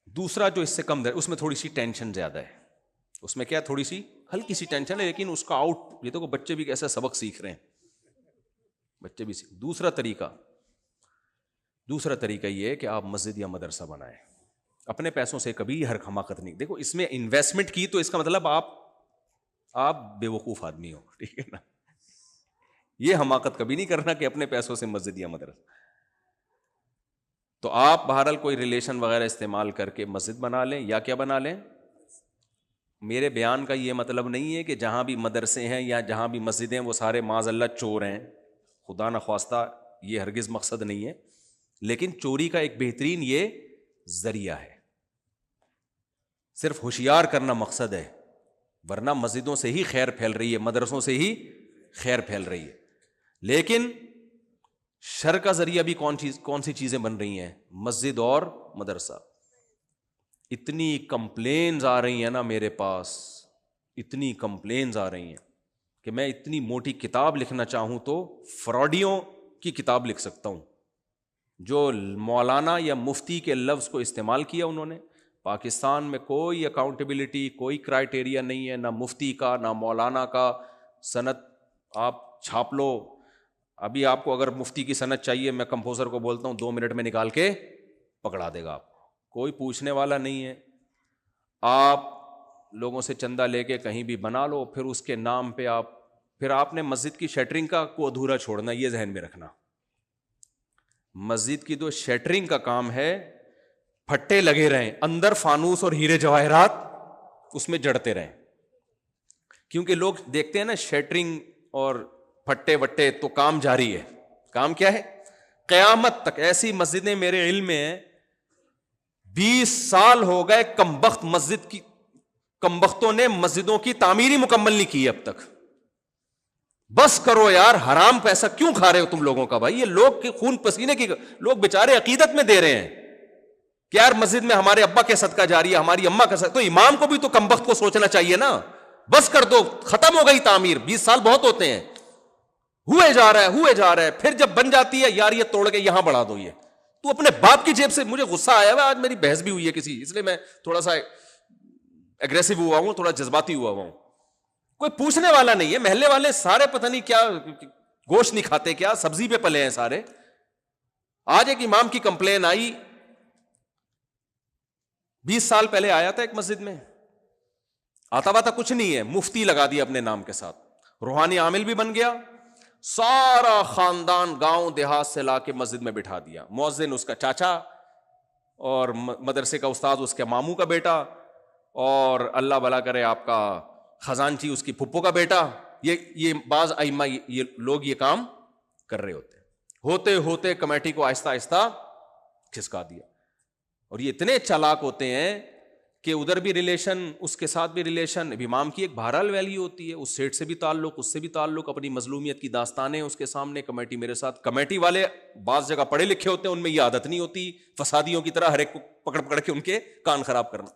دوسرا جو اس سے کم اس میں تھوڑی سی ٹینشن زیادہ ہے. اس میں کیا تھوڑی سی ہلکی سی ٹینشن ہے، لیکن اس کا آؤٹ یہ تو بچے بھی کیسا سبق سیکھ رہے ہیں، بچے بھی سیکھ. دوسرا طریقہ یہ ہے کہ آپ مسجد یا مدرسہ بنائیں. اپنے پیسوں سے کبھی ہر حماقت نہیں. دیکھو اس میں انویسٹمنٹ کی تو اس کا مطلب آپ بے وقوف آدمی ہو، ٹھیک ہے نا. یہ حماقت کبھی نہیں کرنا کہ اپنے پیسوں سے مسجد یا مدرسہ. تو آپ بہرحال کوئی ریلیشن وغیرہ استعمال کر کے مسجد بنا لیں یا کیا بنا لیں. میرے بیان کا یہ مطلب نہیں ہے کہ جہاں بھی مدرسے ہیں یا جہاں بھی مسجدیں وہ سارے معاذ اللہ چور ہیں، خدا نخواستہ یہ ہرگز مقصد نہیں ہے. لیکن چوری کا ایک بہترین یہ ذریعہ ہے، صرف ہوشیار کرنا مقصد ہے، ورنہ مسجدوں سے ہی خیر پھیل رہی ہے، مدرسوں سے ہی خیر پھیل رہی ہے. لیکن شر کا ذریعہ بھی کون سی چیزیں بن رہی ہیں؟ مسجد اور مدرسہ. اتنی کمپلینز آ رہی ہیں نا میرے پاس، اتنی کمپلینز آ رہی ہیں کہ میں اتنی موٹی کتاب لکھنا چاہوں تو فراڈیوں کی کتاب لکھ سکتا ہوں. جو مولانا یا مفتی کے لفظ کو استعمال کیا انہوں نے، پاکستان میں کوئی اکاؤنٹیبلٹی، کوئی کرائٹیریا نہیں ہے، نہ مفتی کا نہ مولانا کا. سند آپ چھاپ لو. ابھی آپ کو اگر مفتی کی سند چاہیے، میں کمپوزر کو بولتا ہوں 2 منٹ میں نکال کے پکڑا دے گا آپ کو، کوئی پوچھنے والا نہیں ہے. آپ لوگوں سے چندہ لے کے کہیں بھی بنا لو، پھر اس کے نام پہ پھر آپ نے مسجد کی شیٹرنگ کا کو ادھورا چھوڑنا، یہ ذہن میں رکھنا. مسجد کی جو شیٹرنگ کا کام ہے، پھٹے لگے رہیں اندر، فانوس اور ہیرے جواہرات اس میں جڑتے رہیں. کیونکہ لوگ دیکھتے ہیں نا شیٹرنگ اور پھٹے وٹے، تو کام جاری ہے. کام کیا ہے؟ قیامت تک. ایسی مسجدیں میرے علم میں ہیں 20 سال ہو گئے کمبختوں نے مسجدوں کی تعمیر ہی مکمل نہیں کی اب تک. بس کرو یار، حرام پیسہ کیوں کھا رہے ہو تم لوگوں کا بھائی؟ یہ لوگ کے خون پسینے کی لوگ بیچارے عقیدت میں دے رہے ہیں کہ یار مسجد میں ہمارے ابا کے صدقہ جاری ہے، ہماری اماں کا صدقہ. تو امام کو بھی تو کمبخت کو سوچنا چاہیے نا. بس کر دو، ختم ہو گئی تعمیر. 20 سال بہت ہوتے ہیں، ہوئے جا رہا ہے. پھر جب بن جاتی ہے، یار یہ توڑ کے یہاں بڑھا دو. یہ تو اپنے باپ کی جیب سے. مجھے غصہ آیا ہوا آج، میری بحث بھی ہوئی ہے کسی، اس لیے میں تھوڑا سا ایگریسو ہوا ہوں، تھوڑا جذباتی ہوا ہوں. کوئی پوچھنے والا نہیں ہے. محلے والے سارے پتہ نہیں کیا گوشت نہیں کھاتے، کیا سبزی پہ پلے ہیں سارے. آج ایک امام کی کمپلین آئی، 20 سال پہلے آیا تھا ایک مسجد میں، آتا واتا کچھ نہیں ہے، مفتی لگا دیا اپنے نام کے ساتھ، روحانی عامل بھی بن گیا. سارا خاندان گاؤں دیہات سے لا کے مسجد میں بٹھا دیا. مؤذن اس کا چاچا، اور مدرسے کا استاد اس کے ماموں کا بیٹا، اور اللہ بھلا کرے آپ کا خزانچی اس کی پھپھو کا بیٹا. یہ بعض ائمہ یہ لوگ یہ کام کر رہے ہوتے ہوتے کمیٹی کو آہستہ آہستہ کھسکا دیا. اور یہ اتنے چالاک ہوتے ہیں کہ ادھر بھی ریلیشن، اس کے ساتھ بھی ریلیشن. امام کی ایک بہرحال ویلیو ہوتی ہے، اس سیٹ سے بھی تعلق، اس سے بھی تعلق، اپنی مظلومیت کی داستانیں اس کے سامنے. کمیٹی میرے ساتھ، کمیٹی والے بعض جگہ پڑھے لکھے ہوتے ہیں، ان میں یہ عادت نہیں ہوتی فسادیوں کی طرح ہر ایک کو پکڑ کے ان کے کان خراب کرنا.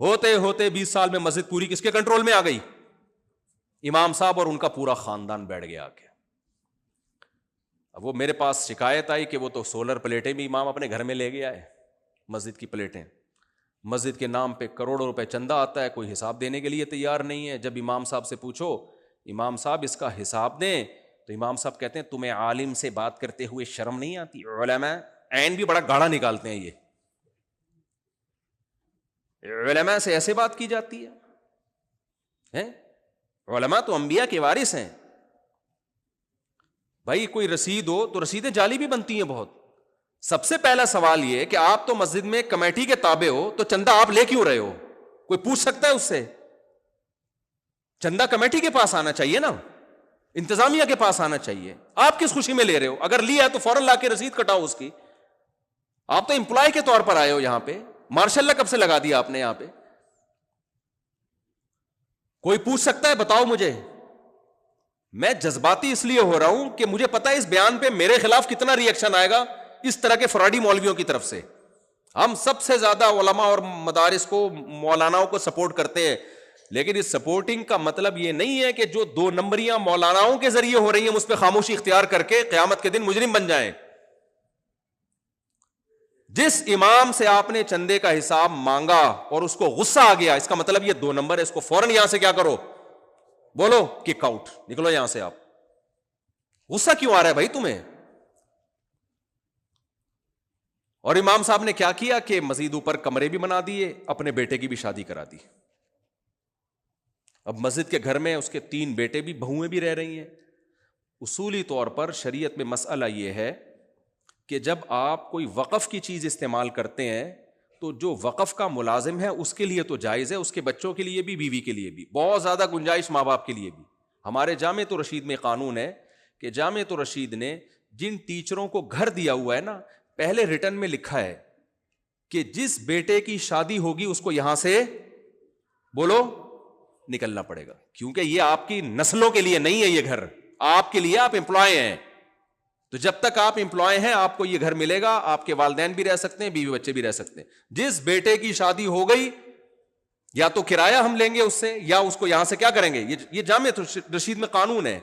ہوتے 20 سال میں مسجد پوری کس کے کنٹرول میں آ گئی؟ امام صاحب اور ان کا پورا خاندان بیٹھ گیا آ کے. اب وہ میرے پاس شکایت آئی کہ وہ تو سولر پلیٹیں بھی امام اپنے گھر میں لے گیا ہے، مسجد کی پلیٹیں. مسجد کے نام پہ کروڑوں روپے چندہ آتا ہے، کوئی حساب دینے کے لیے تیار نہیں ہے. جب امام صاحب سے پوچھو امام صاحب اس کا حساب دیں، تو امام صاحب کہتے ہیں تمہیں عالم سے بات کرتے ہوئے شرم نہیں آتی؟ علماء عین بھی بڑا گاڑا نکالتے ہیں. یہ علماء سے ایسے بات کی جاتی ہے؟ علماء تو انبیاء کے وارث ہیں بھائی. کوئی رسید ہو تو رسیدیں جعلی بھی بنتی ہیں بہت. سب سے پہلا سوال یہ کہ آپ تو مسجد میں کمیٹی کے تابع ہو، تو چندہ آپ لے کیوں رہے ہو؟ کوئی پوچھ سکتا ہے اس سے؟ چندہ کمیٹی کے پاس آنا چاہیے نا، انتظامیہ کے پاس آنا چاہیے. آپ کس خوشی میں لے رہے ہو؟ اگر لیا ہے تو فوراً لا کے رسید کٹاؤ اس کی. آپ تو امپلائی کے طور پر آئے ہو یہاں پہ. ماشاء اللہ کب سے لگا دیا آپ نے یہاں پہ؟ کوئی پوچھ سکتا ہے؟ بتاؤ مجھے. میں جذباتی اس لیے ہو رہا ہوں کہ مجھے پتا ہے اس بیان پہ میرے خلاف کتنا ری ایکشن آئے گا اس طرح کے فراڈی مولویوں کی طرف سے. ہم سب سے زیادہ علماء اور مدارس کو مولاناؤں کو سپورٹ کرتے ہیں, لیکن اس سپورٹنگ کا مطلب یہ نہیں ہے کہ جو 2 نمبریاں مولاناؤں کے ذریعے ہو رہی ہیں اس پہ خاموشی اختیار کر کے قیامت کے دن مجرم بن جائیں. جس امام سے آپ نے چندے کا حساب مانگا اور اس کو غصہ آ گیا, اس کا مطلب یہ 2 نمبر ہے, اس کو فوراً یہاں سے کیا کرو, بولو کک آؤٹ, نکلو یہاں سے. آپ غصہ کیوں آ رہا ہے بھائی تمہیں؟ اور امام صاحب نے کیا کیا کہ مزید اوپر کمرے بھی بنا دیے, اپنے بیٹے کی بھی شادی کرا دی. اب مسجد کے گھر میں اس کے 3 بیٹے بھی بہویں بھی رہ رہی ہیں. اصولی طور پر شریعت میں مسئلہ یہ ہے کہ جب آپ کوئی وقف کی چیز استعمال کرتے ہیں تو جو وقف کا ملازم ہے اس کے لیے تو جائز ہے, اس کے بچوں کے لیے بھی, بیوی کے لیے بھی, بہت زیادہ گنجائش ماں باپ کے لیے بھی. ہمارے جامعۃ الرشید میں قانون ہے کہ جامعۃ الرشید نے جن ٹیچروں کو گھر دیا ہوا ہے نا, پہلے ریٹرن میں لکھا ہے کہ جس بیٹے کی شادی ہوگی اس کو یہاں سے بولو نکلنا پڑے گا, کیونکہ یہ آپ کی نسلوں کے لیے نہیں ہے, یہ گھر آپ کے لیے, آپ امپلائی ہیں. تو جب تک آپ امپلائی ہیں آپ کو یہ گھر ملے گا, آپ کے والدین بھی رہ سکتے ہیں, بیوی بچے بھی رہ سکتے ہیں. جس بیٹے کی شادی ہو گئی یا تو کرایہ ہم لیں گے اس سے یا اس کو یہاں سے کیا کریں گے. یہ جامعۃ الرشید میں قانون ہے,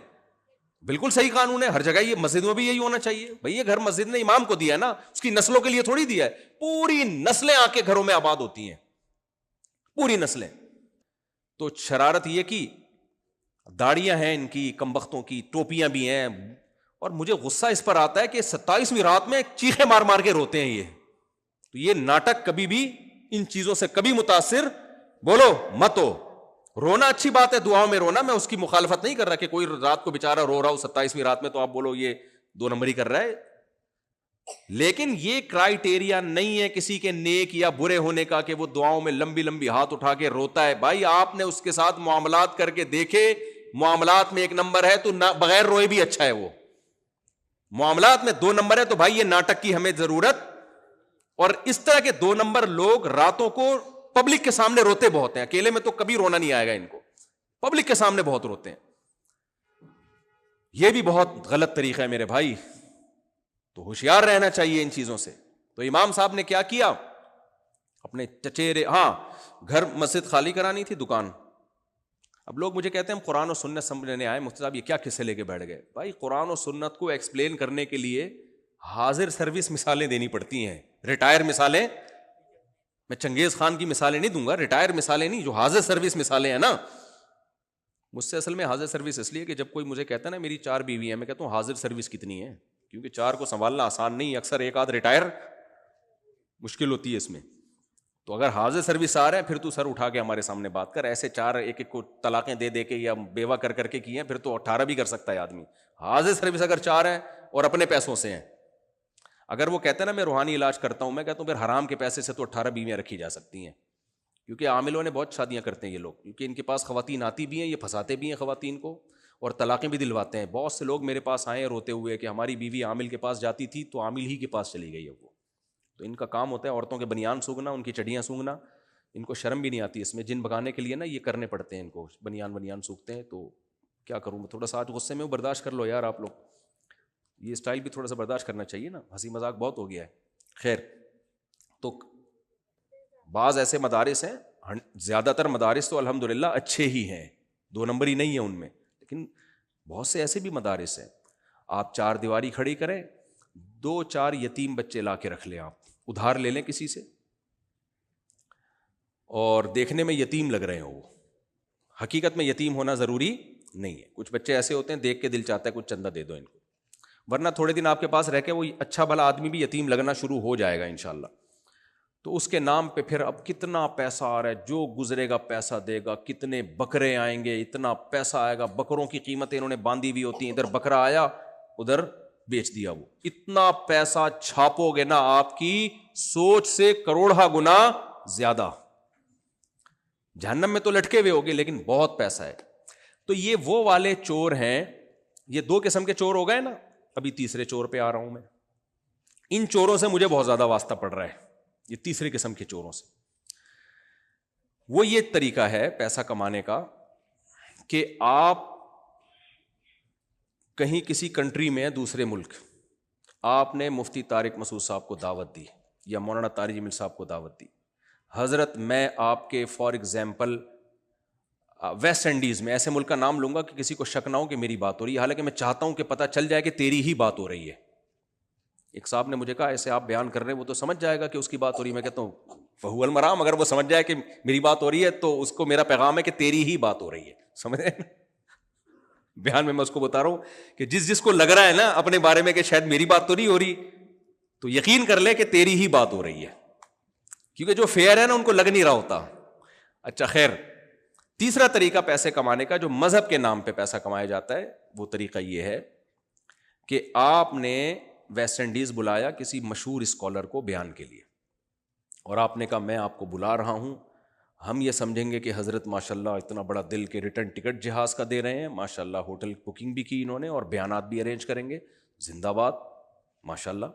بالکل صحیح قانون ہے, ہر جگہ. یہ مسجد میں بھی یہی ہونا چاہیے بھائی. یہ گھر مسجد نے امام کو دیا ہے نا, اس کی نسلوں کے لیے تھوڑی دیا ہے. پوری نسلیں آ کے گھروں میں آباد ہوتی ہیں, پوری نسلیں. تو شرارت یہ کی, داڑیاں ہیں ان کی کمبختوں کی, ٹوپیاں بھی ہیں, اور مجھے غصہ اس پر آتا ہے کہ 27ویں رات میں چیخے مار مار کے روتے ہیں یہ. تو یہ ناٹک کبھی بھی ان چیزوں سے کبھی متاثر بولو مت ہو. رونا اچھی بات ہے, دعاؤں میں رونا, میں اس کی مخالفت نہیں کر رہا کہ کوئی رات کو بےچارہ رو رہا ہو 27ویں رات میں تو آپ بولو یہ 2 نمبری کر رہا ہے. لیکن یہ کرائیٹیریا نہیں ہے کسی کے نیک یا برے ہونے کا کہ وہ دعاؤں میں لمبی لمبی ہاتھ اٹھا کے روتا ہے. بھائی آپ نے اس کے ساتھ معاملات کر کے دیکھے, معاملات میں 1 نمبر ہے تو بغیر روئے بھی اچھا ہے. وہ معاملات میں 2 نمبر ہے تو بھائی یہ ناٹک کی ہمیں ضرورت. اور اس طرح کے 2 نمبر لوگ راتوں کو پبلک کے سامنے روتے بہت ہیں, اکیلے میں تو کبھی رونا نہیں آئے گا ان کو, پبلک کے سامنے بہت روتے ہیں. یہ بھی بہت غلط طریقہ ہے میرے بھائی, تو ہوشیار رہنا چاہیے ان چیزوں سے. تو امام صاحب نے کیا کیا, اپنے چچیرے, ہاں گھر مسجد خالی کرانی تھی, دکان. اب لوگ مجھے کہتے ہیں ہم قرآن و سنت سمجھنے آئے, مفتی صاحب یہ کیا قصے لے کے بیٹھ گئے. بھائی قرآن و سنت کو ایکسپلین کرنے کے لیے حاضر سروس مثالیں دینی پڑتی ہیں. ریٹائر مثالیں, میں چنگیز خان کی مثالیں نہیں دوں گا, ریٹائر مثالیں نہیں, جو حاضر سروس مثالیں ہیں نا. مجھ سے اصل میں حاضر سروس اس لیے کہ جب کوئی مجھے کہتا ہے نا میری 4 بیوی ہیں, میں کہتا ہوں حاضر سروس کتنی ہے, کیونکہ 4 کو سنبھالنا آسان نہیں, اکثر ایک آدھ ریٹائر مشکل ہوتی ہے اس میں. تو اگر حاضر سروس آ رہے ہیں پھر تو سر اٹھا کے ہمارے سامنے بات کر. ایسے 4 ایک کو طلاقیں دے دے کے یا بیوہ کر کے کی ہیں, پھر تو 18 بھی کر سکتا ہے آدمی. حاضر سروس اگر 4 ہیں اور اپنے پیسوں سے ہیں, اگر وہ کہتے ہیں نا میں روحانی علاج کرتا ہوں, میں کہتا ہوں پھر حرام کے پیسے سے تو 18 بیویاں رکھی جا سکتی ہیں, کیونکہ عاملوں نے بہت شادیاں کرتے ہیں یہ لوگ, کیونکہ ان کے پاس خواتین آتی بھی ہیں, یہ پھنساتے بھی ہیں خواتین کو اور طلاقیں بھی دلواتے ہیں. بہت سے لوگ میرے پاس آئے ہیں روتے ہوئے کہ ہماری بیوی عامل کے پاس جاتی تھی تو عامل ہی کے پاس چلی گئی ہے. وہ تو ان کا کام ہوتا ہے عورتوں کے بنیان سونگنا, ان کی چڑیاں سونگنا. ان کو شرم بھی نہیں آتی اس میں, جن بگانے کے لیے نا یہ کرنے پڑتے ہیں ان کو, بنیان سونگتے ہیں. تو کیا کروں میں, تھوڑا سا آج غصے میں برداشت کر لو یار آپ لوگ, یہ اسٹائل بھی تھوڑا سا برداشت کرنا چاہیے نا, ہنسی مذاق بہت ہو گیا ہے. خیر, تو بعض ایسے مدارس ہیں, زیادہ تر مدارس تو الحمدللہ اچھے ہی ہیں, 2 نمبر ہی نہیں ہے ان میں, لیکن بہت سے ایسے بھی مدارس ہیں آپ 4 دیواری کھڑی کریں, 2-4 یتیم بچے لا کے رکھ لیں, آپ ادھار لے لیں کسی سے, اور دیکھنے میں یتیم لگ رہے ہیں وہ, حقیقت میں یتیم ہونا ضروری نہیں ہے. کچھ بچے ایسے ہوتے ہیں دیکھ کے دل چاہتا ہے کچھ چندہ دے دو ان کو, ورنہ تھوڑے دن آپ کے پاس رہ کے وہ اچھا بھلا آدمی بھی یتیم لگنا شروع ہو جائے گا انشاءاللہ. تو اس کے نام پہ پھر اب کتنا پیسہ آ رہا ہے, جو گزرے گا پیسہ دے گا, کتنے بکرے آئیں گے اتنا پیسہ آئے گا, بکروں کی قیمتیں انہوں نے باندھی ہوئی ہوتی ہیں, ادھر بکرا آیا ادھر بیچ دیا, وہ اتنا پیسہ چھاپو گے نا آپ کی سوچ سے کروڑہ گنا زیادہ, جہنم میں تو لٹکے ہوئے ہوگے لیکن بہت پیسہ ہے. تو یہ وہ والے چور ہیں, یہ 2 قسم کے چور ہو گئے نا, ابھی تیسرے چور پہ آ رہا ہوں میں. ان چوروں سے مجھے بہت زیادہ واسطہ پڑ رہا ہے, یہ تیسرے قسم کے چوروں سے. وہ یہ طریقہ ہے پیسہ کمانے کا کہ آپ کہیں کسی کنٹری میں ہے دوسرے ملک, آپ نے مفتی طارق مسعود صاحب کو دعوت دی یا مولانا طارق جمیل صاحب کو دعوت دی, حضرت میں آپ کے فار ایگزامپل ویسٹ انڈیز میں, ایسے ملک کا نام لوں گا کہ کسی کو شک نہ ہو کہ میری بات ہو رہی ہے, حالانکہ میں چاہتا ہوں کہ پتہ چل جائے کہ تیری ہی بات ہو رہی ہے. ایک صاحب نے مجھے کہا ایسے آپ بیان کر رہے ہیں وہ تو سمجھ جائے گا کہ اس کی بات ہو رہی ہے. میں کہتا ہوں فہو المرام, اگر وہ سمجھ جائے کہ میری بات ہو رہی ہے تو اس کو میرا پیغام ہے کہ تیری ہی بات ہو رہی ہے. سمجھ رہے ہیں بیان میں اس کو بتا رہا ہوں کہ جس کو لگ رہا ہے نا اپنے بارے میں کہ شاید میری بات تو نہیں ہو رہی, تو یقین کر لے کہ تیری ہی بات ہو رہی ہے, کیونکہ جو فیئر ہے نا ان کو لگ نہیں رہا ہوتا. اچھا خیر, تیسرا طریقہ پیسے کمانے کا جو مذہب کے نام پہ پیسہ کمایا جاتا ہے, وہ طریقہ یہ ہے کہ آپ نے ویسٹ انڈیز بلایا کسی مشہور اسکالر کو بیان کے لیے, اور آپ نے کہا میں آپ کو بلا رہا ہوں, ہم یہ سمجھیں گے کہ حضرت ماشاءاللہ اتنا بڑا دل کے ریٹرن ٹکٹ جہاز کا دے رہے ہیں, ماشاءاللہ ہوٹل بکنگ بھی کی انہوں نے اور بیانات بھی ارینج کریں گے, زندہ باد ماشاءاللہ.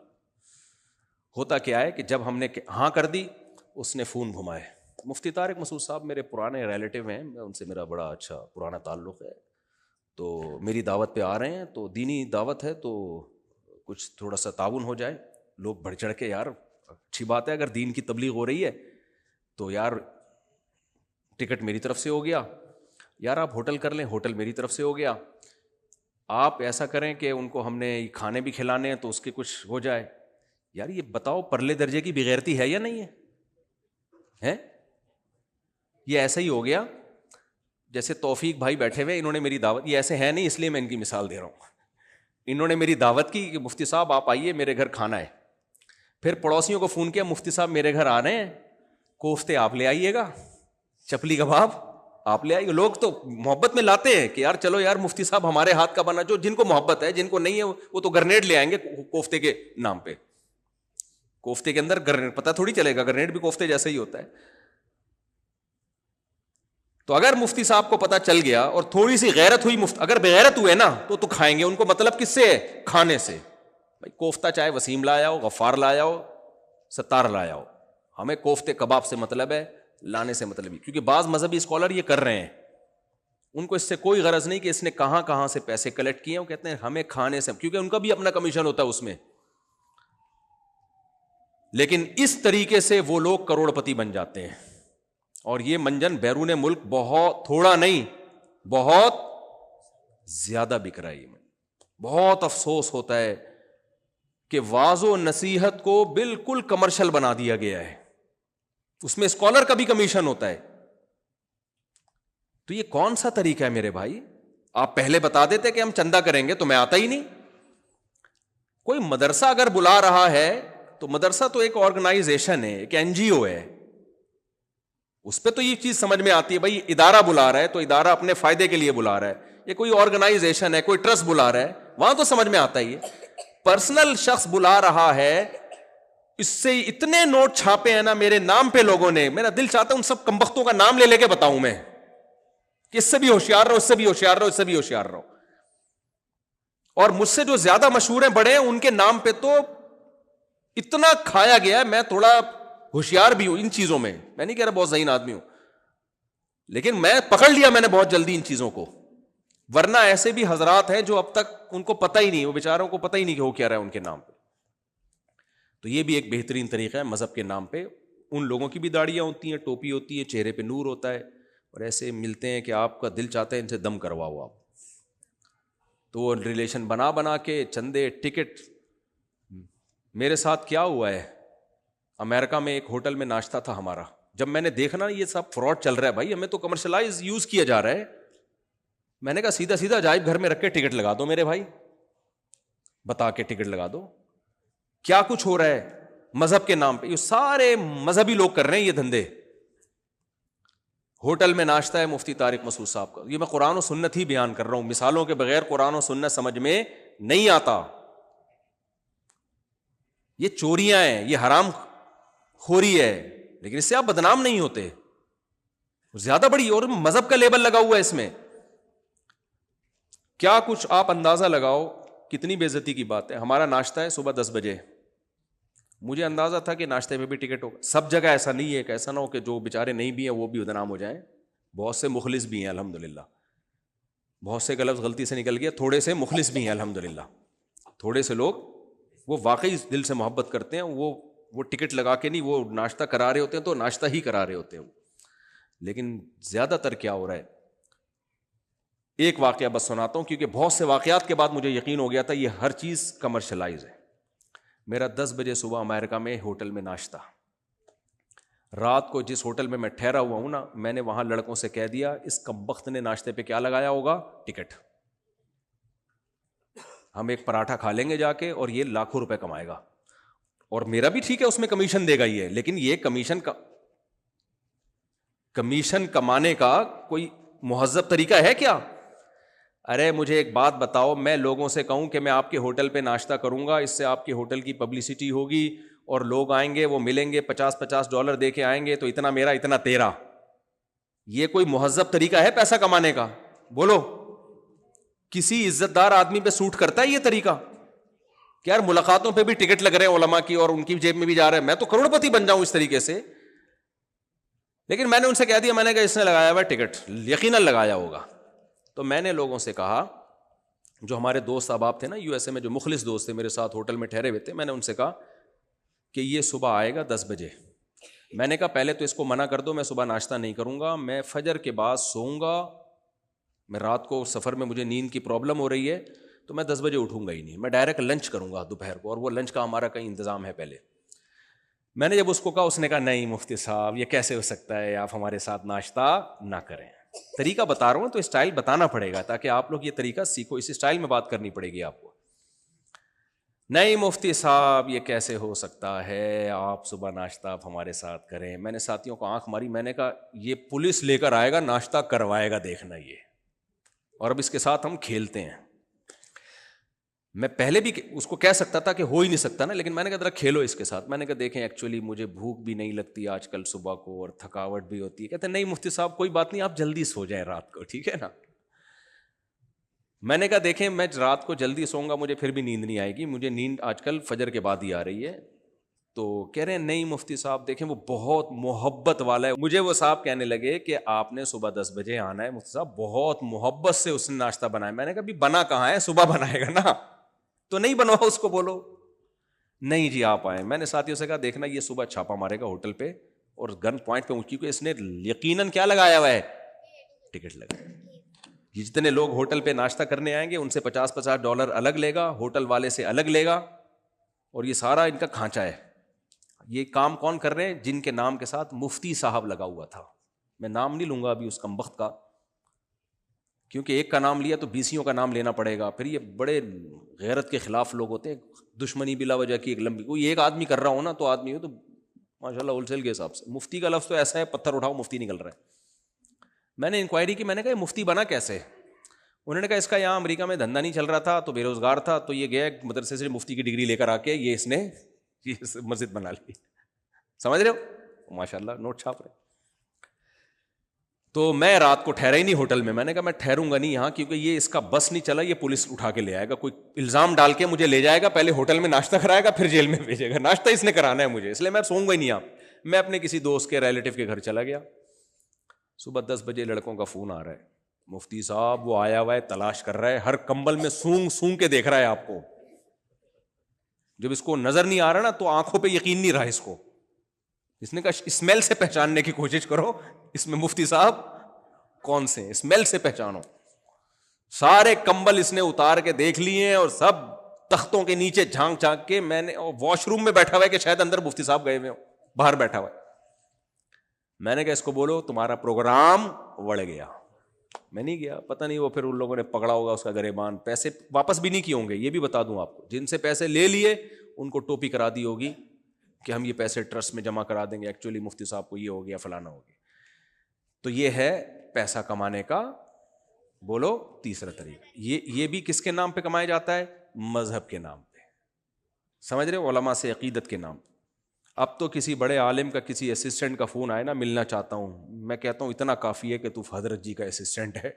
ہوتا کیا ہے کہ جب ہم نے ہاں کر دی, اس نے فون گھمائے. مفتی طارق مسعود صاحب میرے پرانے ریلیٹیو ہیں, ان سے میرا بڑا اچھا پرانا تعلق ہے, تو میری دعوت پہ آ رہے ہیں, تو دینی دعوت ہے تو کچھ تھوڑا سا تعاون ہو جائے. لوگ بڑھ چڑھ کے, یار اچھی بات ہے اگر دین کی تبلیغ ہو رہی ہے تو یار ٹکٹ میری طرف سے ہو گیا, یار آپ ہوٹل کر لیں, ہوٹل میری طرف سے ہو گیا, آپ ایسا کریں کہ ان کو ہم نے کھانے بھی کھلانے ہیں تو اس کے کچھ ہو جائے. یار یہ بتاؤ پرلے درجے کی بغیرتی ہے یا نہیں ہے؟ یہ ایسا ہی ہو گیا جیسے توفیق بھائی بیٹھے ہوئے, انہوں نے میری دعوت, یہ ایسے ہے نہیں اس لیے میں ان کی مثال دے رہا ہوں, انہوں نے میری دعوت کی کہ مفتی صاحب آپ آئیے میرے گھر کھانا ہے. پھر پڑوسیوں کو فون کیا, مفتی صاحب میرے گھر آ رہے ہیں, کوفتے آپ لے آئیے گا, چپلی کباب آپ لے آئیے. لوگ تو محبت میں لاتے ہیں کہ یار چلو یار مفتی صاحب ہمارے ہاتھ کا بنا, جو جن کو محبت ہے, جن کو نہیں ہے وہ تو گرنیڈ لے آئیں گے کوفتے کے نام پہ. کوفتے کے اندر گرنیڈ, پتہ تھوڑی چلے گا گرنیڈ بھی کوفتے جیسا ہی ہوتا ہے. تو اگر مفتی صاحب کو پتہ چل گیا اور تھوڑی سی غیرت ہوئی, اگر بغیرت ہوئے نا تو کھائیں گے. ان کو مطلب کس سے ہے؟ کھانے سے. بھائی کوفتہ چاہے وسیم لایا ہو, غفار لایا ہو, ستار لایا ہو, ہمیں کوفتے کباب سے مطلب ہے, لانے سے مطلب ہے. کیونکہ بعض مذہبی اسکالر یہ کر رہے ہیں, ان کو اس سے کوئی غرض نہیں کہ اس نے کہاں کہاں سے پیسے کلیکٹ کیے ہیں, وہ کہتے ہیں ہمیں کھانے سے, کیونکہ ان کا بھی اپنا کمیشن ہوتا ہے اس میں. لیکن اس طریقے سے وہ لوگ کروڑ پتی بن جاتے ہیں, اور یہ منجن بیرون ملک بہت تھوڑا نہیں, بہت زیادہ بک رہا ہے. یہ بہت افسوس ہوتا ہے کہ واعظ و نصیحت کو بالکل کمرشل بنا دیا گیا ہے, اس میں اسکالر کا بھی کمیشن ہوتا ہے. تو یہ کون سا طریقہ ہے میرے بھائی؟ آپ پہلے بتا دیتے کہ ہم چندہ کریں گے تو میں آتا ہی نہیں. کوئی مدرسہ اگر بلا رہا ہے تو مدرسہ تو ایک آرگنائزیشن ہے, ایک این جی او ہے, اس پہ تو یہ چیز سمجھ میں آتی ہے. بھائی ادارہ بلا رہا ہے تو ادارہ اپنے فائدے کے لیے بلا رہا ہے, یہ کوئی آرگنائزیشن ہے, کوئی ٹرسٹ بلا رہا ہے, وہاں تو سمجھ میں آتا ہی ہے. پرسنل شخص بلا رہا ہے, اس سے اتنے نوٹ چھاپے ہیں نا میرے نام پہ لوگوں نے, میرا دل چاہتا ہے ان سب کمبختوں کا نام لے لے کے بتاؤں میں کہ اس سے بھی ہوشیار رہو, اس سے بھی ہوشیار رہو, اس سے بھی ہوشیار رہو. اور مجھ سے جو زیادہ مشہور ہیں, بڑے ہیں, ان کے نام پہ تو اتنا کھایا گیا ہے. میں تھوڑا ہوشیار بھی ہوں ان چیزوں میں, میں نہیں کہہ رہا بہت ذہین آدمی ہوں, لیکن میں پکڑ لیا میں نے بہت جلدی ان چیزوں کو. ورنہ ایسے بھی حضرات ہیں جو اب تک ان کو پتہ ہی نہیں, وہ بیچاروں کو پتہ ہی نہیں کہ وہ کیا رہا ہے ان کے نام پہ. تو یہ بھی ایک بہترین طریقہ ہے مذہب کے نام پہ. ان لوگوں کی بھی داڑیاں ہوتی ہیں, ٹوپی ہوتی ہے, چہرے پہ نور ہوتا ہے, اور ایسے ملتے ہیں کہ آپ کا دل چاہتا ہے ان سے دم کرواؤ آپ, تو وہ ریلیشن بنا کے چندے ٹکٹ. میرے ساتھ کیا ہوا ہے, امریکہ میں ایک ہوٹل میں ناشتہ تھا ہمارا, جب میں نے دیکھنا یہ سب فراڈ چل رہا ہے بھائی, ہمیں تو کمرشلائز یوز کیا جا رہا ہے, میں نے کہا سیدھا سیدھا عجائب گھر میں رکھ کے ٹکٹ لگا دو میرے بھائی, بتا کے ٹکٹ لگا دو. کیا کچھ ہو رہا ہے مذہب کے نام پہ, یہ سارے مذہبی لوگ کر رہے ہیں یہ دھندے. ہوٹل میں ناشتہ ہے مفتی طارق مسعود صاحب کا, یہ میں قرآن و سنت ہی بیان کر رہا ہوں, مثالوں کے بغیر قرآن و سنت سمجھ میں نہیں آتا. یہ چوریاں ہیں, یہ حرام خوری ہے, لیکن اس سے آپ بدنام نہیں ہوتے. زیادہ بڑی اور مذہب کا لیبل لگا ہوا ہے اس میں. کیا کچھ آپ اندازہ لگاؤ کتنی بے عزتی کی بات ہے. ہمارا ناشتہ ہے صبح 10 بجے, مجھے اندازہ تھا کہ ناشتے میں بھی ٹکٹ ہوگا. سب جگہ ایسا نہیں ہے, کہ ایسا نہ ہو کہ جو بیچارے نہیں بھی ہیں وہ بھی بدنام ہو جائیں, بہت سے مخلص بھی ہیں الحمدللہ. بہت سے کا لفظ غلطی سے نکل گیا, تھوڑے سے مخلص بھی ہیں الحمدللہ. تھوڑے سے لوگ وہ واقعی دل سے محبت کرتے ہیں, وہ ٹکٹ لگا کے نہیں, وہ ناشتہ کرا رہے ہوتے ہیں تو ناشتہ ہی کرا رہے ہوتے ہیں. لیکن زیادہ تر کیا ہو رہا ہے, ایک واقعہ بس سناتا ہوں کیونکہ بہت سے واقعات کے بعد مجھے یقین ہو گیا تھا یہ ہر چیز کمرشلائز ہے. میرا 10 بجے صبح امریکہ میں ہوٹل میں ناشتہ, رات کو جس ہوٹل میں ٹھہرا ہوا ہوں نا, میں نے وہاں لڑکوں سے کہہ دیا اس کمبخت نے ناشتے پہ کیا لگایا ہوگا, ٹکٹ. ہم ایک پراٹھا کھا لیں گے جا کے اور یہ لاکھوں روپے کمائے گا, اور میرا بھی ٹھیک ہے اس میں کمیشن دے گا یہ, لیکن یہ کمیشن کمانے کا کوئی مہذب طریقہ ہے کیا؟ ارے مجھے ایک بات بتاؤ, میں لوگوں سے کہوں کہ میں آپ کے ہوٹل پہ ناشتہ کروں گا, اس سے آپ کے ہوٹل کی پبلسٹی ہوگی اور لوگ آئیں گے, وہ ملیں گے, $50 دے کے آئیں گے, تو اتنا میرا اتنا تیرا. یہ کوئی مہذب طریقہ ہے پیسہ کمانے کا؟ بولو, کسی عزت دار آدمی پہ سوٹ کرتا ہے یہ طریقہ؟ کہ یار ملاقاتوں پہ بھی ٹکٹ لگ رہے ہیں علماء کی اور ان کی جیب میں بھی جا رہے ہیں, میں تو کروڑ پتی بن جاؤں اس طریقے سے. لیکن میں نے ان سے کہہ دیا, میں نے کہا اس نے لگایا ہوا ٹکٹ, یقیناً لگایا ہوگا. تو میں نے لوگوں سے کہا, جو ہمارے دوست احباب تھے نا USA میں, جو مخلص دوست تھے میرے ساتھ ہوٹل میں ٹھہرے ہوئے تھے, میں نے ان سے کہا کہ یہ صبح آئے گا 10 بجے. میں نے کہا پہلے تو اس کو منع کر دو, میں صبح ناشتہ نہیں کروں گا, میں فجر کے بعد سوؤں گا, میں رات کو سفر میں مجھے نیند کی پرابلم ہو رہی ہے, تو میں 10 بجے اٹھوں گا ہی نہیں, میں ڈائریکٹ لنچ کروں گا دوپہر کو, اور وہ لنچ کا ہمارا کہیں انتظام ہے پہلے. میں نے جب اس کو کہا, اس نے کہا نہیں مفتی صاحب یہ کیسے ہو سکتا ہے, آپ ہمارے ساتھ ناشتہ نہ کریں. طریقہ بتا رہا ہوں تو اسٹائل بتانا پڑے گا تاکہ آپ لوگ یہ طریقہ سیکھو, اس اسٹائل میں بات کرنی پڑے گی آپ کو. نہیں مفتی صاحب یہ کیسے ہو سکتا ہے, آپ صبح ناشتہ آپ ہمارے ساتھ کریں. میں نے ساتھیوں کو آنکھ ماری, میں نے کہا یہ پولیس لے کر آئے گا, ناشتہ کروائے گا, دیکھنا یہ, اور اب اس کے ساتھ ہم کھیلتے ہیں. میں پہلے بھی اس کو کہہ سکتا تھا کہ ہو ہی نہیں سکتا نا, لیکن میں نے کہا ذرا کھیلو اس کے ساتھ. میں نے کہا دیکھیں ایکچولی مجھے بھوک بھی نہیں لگتی آج کل صبح کو, اور تھکاوٹ بھی ہوتی ہے. کہتے ہیں نہیں مفتی صاحب کوئی بات نہیں, آپ جلدی سو جائیں رات کو, ٹھیک ہے نا. میں نے کہا دیکھیں میں رات کو جلدی سوؤں گا, مجھے پھر بھی نیند نہیں آئے گی, مجھے نیند آج کل فجر کے بعد ہی آ رہی ہے. تو کہہ رہے ہیں نہیں مفتی صاحب دیکھیں وہ بہت محبت والا ہے. مجھے وہ صاحب کہنے لگے کہ آپ نے صبح 10 بجے آنا ہے مفتی صاحب, بہت محبت سے اس نے ناشتہ بنایا. میں نے کہا بھی بنا کہاں ہے, صبح بنائے گا نا, تو نہیں بنوا اس کو بولو. نہیں جی آپ آئے. میں نے ساتھیوں سے کہا دیکھنا یہ صبح چھاپا مارے گا ہوٹل پہ, اور گن پوائنٹ پہ, کیونکہ اس نے یقیناً کیا لگایا ہوا ہے, ٹکٹ لگایا. جتنے لوگ ہوٹل پہ ناشتہ کرنے آئیں گے ان سے $50 الگ لے گا, ہوٹل والے سے الگ لے گا, اور یہ سارا ان کا کھانچا ہے. یہ کام کون کر رہے ہیں؟ جن کے نام کے ساتھ مفتی صاحب لگا ہوا تھا. میں نام نہیں لوں گا ابھی اس کمبخت کا, کیونکہ ایک کا نام لیا تو 20 کا نام لینا پڑے گا. پھر یہ بڑے غیرت کے خلاف لوگ ہوتے ہیں, دشمنی بلا وجہ کی ایک لمبی, کوئی ایک آدمی کر رہا ہو نا تو آدمی ہو تو ماشاء اللہ ہول سیل کے حساب سے. مفتی کا لفظ تو ایسا ہے پتھر اٹھاؤ مفتی نکل رہا ہے. میں نے انکوائری کی, میں نے کہا مفتی بنا کیسے؟ انہوں نے کہا اس کا یہاں امریکہ میں دھندا نہیں چل رہا تھا تو بے روزگار تھا, تو یہ گیا مدرسے سے مفتی کی ڈگری لے کر آ کے یہ اس نے مسجد بنا لی. سمجھ رہے ہو, ماشاء اللہ نوٹ چھاپ رہے. تو میں رات کو ٹھہرا ہی نہیں ہوٹل میں. میں نے کہا میں ٹھہروں گا نہیں یہاں, کیونکہ یہ اس کا بس نہیں چلا, یہ پولیس اٹھا کے لے آئے گا, کوئی الزام ڈال کے مجھے لے جائے گا, پہلے ہوٹل میں ناشتہ کرائے گا پھر جیل میں بھیجے گا. ناشتہ اس نے کرانا ہے مجھے, اس لیے میں سوؤں گا ہی نہیں. آپ میں اپنے کسی دوست کے ریلیٹو کے گھر چلا گیا. صبح 10 بجے لڑکوں کا فون آ رہا ہے, مفتی صاحب وہ آیا ہوا ہے, تلاش کر رہا ہے, ہر کمبل میں سونگ سونگ کے دیکھ رہا ہے آپ کو. جب اس کو نظر نہیں آ رہا نا تو آنکھوں پہ یقین نہیں رہا اس کو. اس نے کہا اسمیل سے پہچاننے کی کوشش کرو, اس میں مفتی صاحب کون سے ہیں, اسمیل سے پہچانو. سارے کمبل اس نے اتار کے دیکھ لیے اور سب تختوں کے نیچے جھانک جھانک کے. میں نے واش روم میں بیٹھا ہوا ہے کہ شاید اندر مفتی صاحب گئے ہوئے ہوں, باہر بیٹھا ہوا ہے. میں نے کہا اس کو بولو تمہارا پروگرام وڑ گیا. میں نہیں گیا, پتہ نہیں وہ پھر ان لوگوں نے پکڑا ہوگا اس کا گریبان, پیسے واپس بھی نہیں کیے ہوں گے. یہ بھی بتا دوں آپ کو, جن سے پیسے لے لیے ان کو ٹوپی کرا دی ہوگی کہ ہم یہ پیسے ٹرسٹ میں جمع کرا دیں گے, ایکچولی مفتی صاحب کو یہ ہو گیا فلانا ہو گیا. تو یہ ہے پیسہ کمانے کا بولو تیسرا طریقہ. یہ بھی کس کے نام پہ کمایا جاتا ہے؟ مذہب کے نام پہ. سمجھ رہے ہو, علماء سے عقیدت کے نام پہ. اب تو کسی بڑے عالم کا کسی اسسٹنٹ کا فون آئے نا, ملنا چاہتا ہوں, میں کہتا ہوں اتنا کافی ہے کہ تو حضرت جی کا اسسٹنٹ ہے.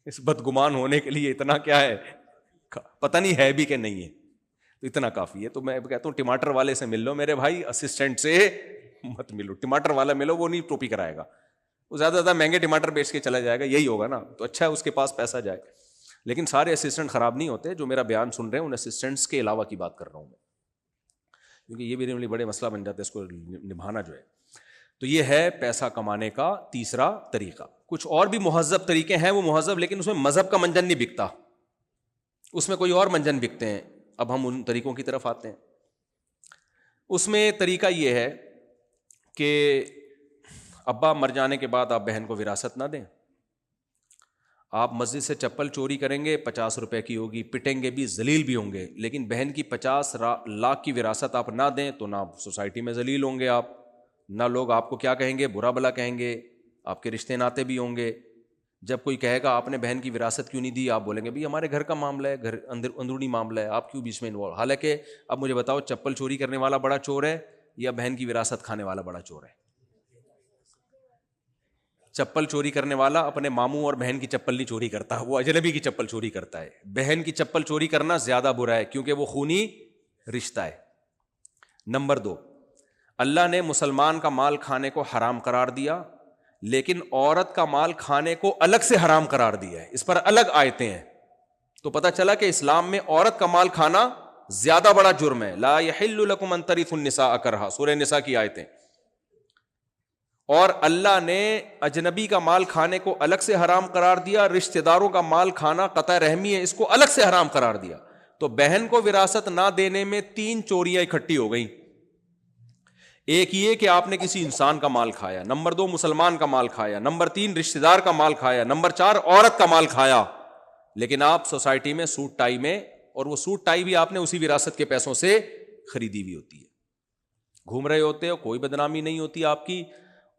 اس بدگمان ہونے کے لیے اتنا کیا ہے, پتہ نہیں ہے بھی کہ نہیں ہے, تو اتنا کافی ہے. تو میں کہتا ہوں ٹماٹر والے سے مل لو میرے بھائی, اسسٹنٹ سے مت ملو. ٹماٹر والا ملو, وہ نہیں ٹوپی کرائے گا, وہ زیادہ مہنگے ٹماٹر بیچ کے چلا جائے گا, یہی ہوگا نا. تو اچھا ہے اس کے پاس پیسہ جائے. لیکن سارے اسسٹنٹ خراب نہیں ہوتے. جو میرا بیان سن رہے ہیں ان اسسٹنٹس کے علاوہ کی بات کر رہا ہوں میں, کیونکہ یہ بھی بڑے مسئلہ بن جاتا ہے اس کو نبھانا جو ہے. تو یہ ہے پیسہ کمانے کا تیسرا طریقہ. کچھ اور بھی مہذب طریقے ہیں, وہ مہذب, لیکن اس میں مذہب کا منجن نہیں بکتا, اس میں کوئی اور منجن بکتے ہیں. اب ہم ان طریقوں کی طرف آتے ہیں. اس میں طریقہ یہ ہے کہ ابا مر جانے کے بعد آپ بہن کو وراثت نہ دیں. آپ مسجد سے چپل چوری کریں گے, 50 روپے کی ہوگی, پٹیں گے بھی, ذلیل بھی ہوں گے, لیکن بہن کی 50 لاکھ کی وراثت آپ نہ دیں تو نہ سوسائٹی میں ذلیل ہوں گے آپ, نہ لوگ آپ کو کیا کہیں گے, برا بلا کہیں گے, آپ کے رشتے ناتے بھی ہوں گے. جب کوئی کہے گا آپ نے بہن کی وراثت کیوں نہیں دی, آپ بولیں گے بھائی ہمارے گھر کا معاملہ ہے, گھر اندرونی معاملہ ہے, آپ کیوں بیچ میں انوالو. حالانکہ اب مجھے بتاؤ چپل چوری کرنے والا بڑا چور ہے یا بہن کی وراثت کھانے والا بڑا چور ہے؟ چپل چوری کرنے والا اپنے ماموں اور بہن کی چپل نہیں چوری کرتا, وہ اجنبی کی چپل چوری کرتا ہے. بہن کی چپل چوری کرنا زیادہ برا ہے کیونکہ وہ خونی رشتہ ہے. نمبر 2, اللہ نے مسلمان کا مال کھانے کو حرام قرار دیا, لیکن عورت کا مال کھانے کو الگ سے حرام قرار دیا ہے. اس پر الگ آیتیں ہیں. تو پتہ چلا کہ اسلام میں عورت کا مال کھانا زیادہ بڑا جرم ہے. لا یحل لکم ان ترثوا النساء کرہا, سورہ نساء کی آیتیں. اور اللہ نے اجنبی کا مال کھانے کو الگ سے حرام قرار دیا, رشتہ داروں کا مال کھانا قطع رحمی ہے, اس کو الگ سے حرام قرار دیا. تو بہن کو وراثت نہ دینے میں 3 چوریاں اکٹھی ہو گئیں. ایک یہ کہ آپ نے کسی انسان کا مال کھایا, نمبر 2 مسلمان کا مال کھایا, نمبر 3 رشتہ دار کا مال کھایا, نمبر 4 عورت کا مال کھایا. لیکن آپ سوسائٹی میں سوٹ ٹائی میں, اور وہ سوٹ ٹائی بھی آپ نے اسی وراثت کے پیسوں سے خریدی ہوئی ہوتی ہے, گھوم رہے ہوتے ہو, کوئی بدنامی نہیں ہوتی آپ کی,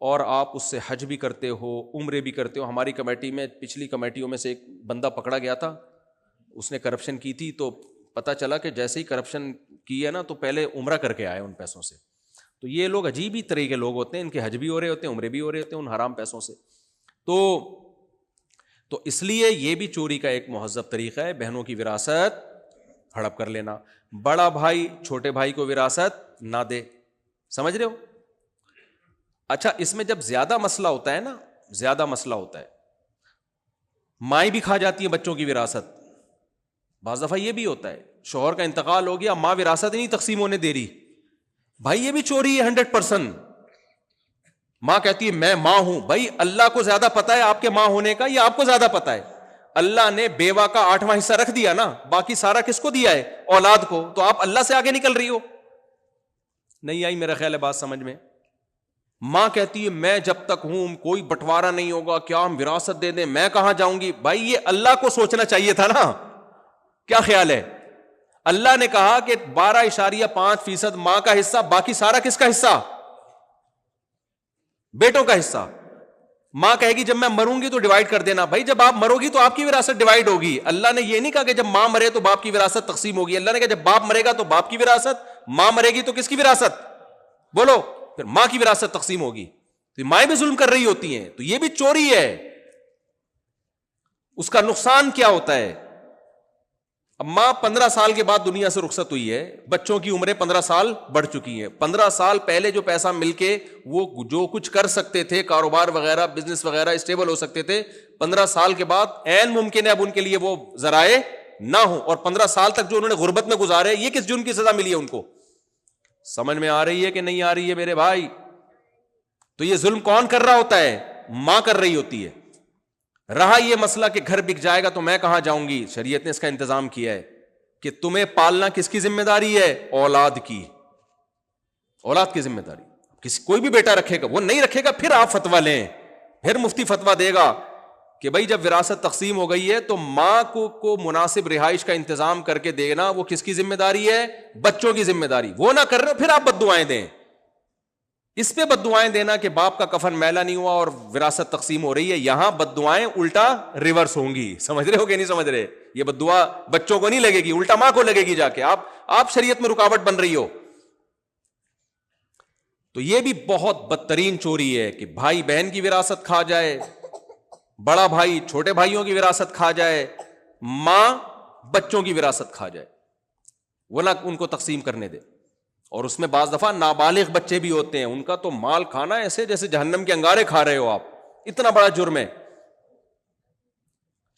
اور آپ اس سے حج بھی کرتے ہو, عمرے بھی کرتے ہو. ہماری کمیٹی میں پچھلی کمیٹیوں میں سے ایک بندہ پکڑا گیا تھا, اس نے کرپشن کی تھی. تو پتہ چلا کہ جیسے ہی کرپشن کی ہے نا تو پہلے عمرہ کر کے آئے ان پیسوں سے. تو یہ لوگ عجیب ہی طرح کے لوگ ہوتے ہیں, ان کے حج بھی ہو رہے ہوتے ہیں, عمرے بھی ہو رہے ہوتے ہیں ان حرام پیسوں سے. تو اس لیے یہ بھی چوری کا ایک مہذب طریقہ ہے, بہنوں کی وراثت ہڑپ کر لینا. بڑا بھائی چھوٹے بھائی کو وراثت نہ دے, سمجھ رہے ہو؟ اچھا, اس میں جب زیادہ مسئلہ ہوتا ہے نا, زیادہ مسئلہ ہوتا ہے, مائیں بھی کھا جاتی ہیں بچوں کی وراثت. بعض دفعہ یہ بھی ہوتا ہے شوہر کا انتقال ہو گیا, ماں وراثت نہیں تقسیم ہونے دے رہی. بھائی یہ بھی چوری ہے 100%. ماں کہتی ہے میں ماں ہوں. بھائی اللہ کو زیادہ پتا ہے آپ کے ماں ہونے کا یا آپ کو زیادہ پتا ہے؟ اللہ نے بیوہ کا 8واں حصہ رکھ دیا نا, باقی سارا کس کو دیا ہے؟ اولاد کو. تو آپ اللہ سے آگے نکل رہی ہو. نہیں آئی میرا خیال ہے بات سمجھ میں. ماں کہتی ہے میں جب تک ہوں کوئی بٹوارا نہیں ہوگا, کیا ہم وراثت دے دیں, میں کہاں جاؤں گی. بھائی یہ اللہ کو سوچنا چاہیے تھا نا, کیا خیال ہے؟ اللہ نے کہا کہ 12.5% ماں کا حصہ, باقی سارا کس کا حصہ؟ بیٹوں کا حصہ. ماں کہے گی جب میں مروں گی تو ڈیوائیڈ کر دینا. بھائی جب آپ مرو گی تو آپ کی وراثت ڈیوائیڈ ہوگی. اللہ نے یہ نہیں کہا کہ جب ماں مرے تو باپ کی وراثت تقسیم ہوگی. اللہ نے کہا جب باپ مرے گا تو باپ کی وراثت, ماں مرے گی تو کس کی وراثت؟ بولو, پھر ماں کی وراثت تقسیم ہوگی. تو مائیں بھی ظلم کر رہی ہوتی ہیں, تو یہ بھی چوری ہے. اس کا نقصان کیا ہوتا ہے؟ اب ماں 15 سال کے بعد دنیا سے رخصت ہوئی ہے, بچوں کی عمریں 15 سال بڑھ چکی ہیں. 15 سال پہلے جو پیسہ مل کے وہ جو کچھ کر سکتے تھے, کاروبار وغیرہ بزنس وغیرہ اسٹیبل ہو سکتے تھے, 15 سال کے بعد عین ممکن ہے اب ان کے لیے وہ ذرائع نہ ہو. اور 15 سال تک جو انہوں نے غربت میں گزارے, یہ کس جرم کی سزا ملی ہے ان کو؟ سمجھ میں آ رہی ہے کہ نہیں آ رہی ہے میرے بھائی؟ تو یہ ظلم کون کر رہا ہوتا ہے؟ ماں کر رہی ہوتی ہے. رہا یہ مسئلہ کہ گھر بک جائے گا تو میں کہاں جاؤں گی, شریعت نے اس کا انتظام کیا ہے کہ تمہیں پالنا کس کی ذمہ داری ہے؟ اولاد کی. اولاد کی ذمہ داری. کوئی بھی بیٹا رکھے گا, وہ نہیں رکھے گا پھر آپ فتویٰ لیں, پھر مفتی فتویٰ دے گا کہ بھائی جب وراثت تقسیم ہو گئی ہے تو ماں کو مناسب رہائش کا انتظام کر کے دینا وہ کس کی ذمہ داری ہے؟ بچوں کی ذمہ داری. وہ نہ کر رہے پھر آپ بد دعائیں دیں. اس پہ بد دعائیں دینا کہ باپ کا کفن میلا نہیں ہوا اور وراثت تقسیم ہو رہی ہے, یہاں بد دعائیں الٹا ریورس ہوں گی. سمجھ رہے ہو کہ نہیں سمجھ رہے؟ یہ بد دعا بچوں کو نہیں لگے گی, الٹا ماں کو لگے گی جا کے. آپ شریعت میں رکاوٹ بن رہی ہو. تو یہ بھی بہت بدترین چوری ہے کہ بھائی بہن کی وراثت کھا جائے, بڑا بھائی چھوٹے بھائیوں کی وراثت کھا جائے, ماں بچوں کی وراثت کھا جائے, وہ نہ ان کو تقسیم کرنے دے. اور اس میں بعض دفعہ نابالغ بچے بھی ہوتے ہیں, ان کا تو مال کھانا ایسے جیسے جہنم کے انگارے کھا رہے ہو آپ, اتنا بڑا جرم ہے.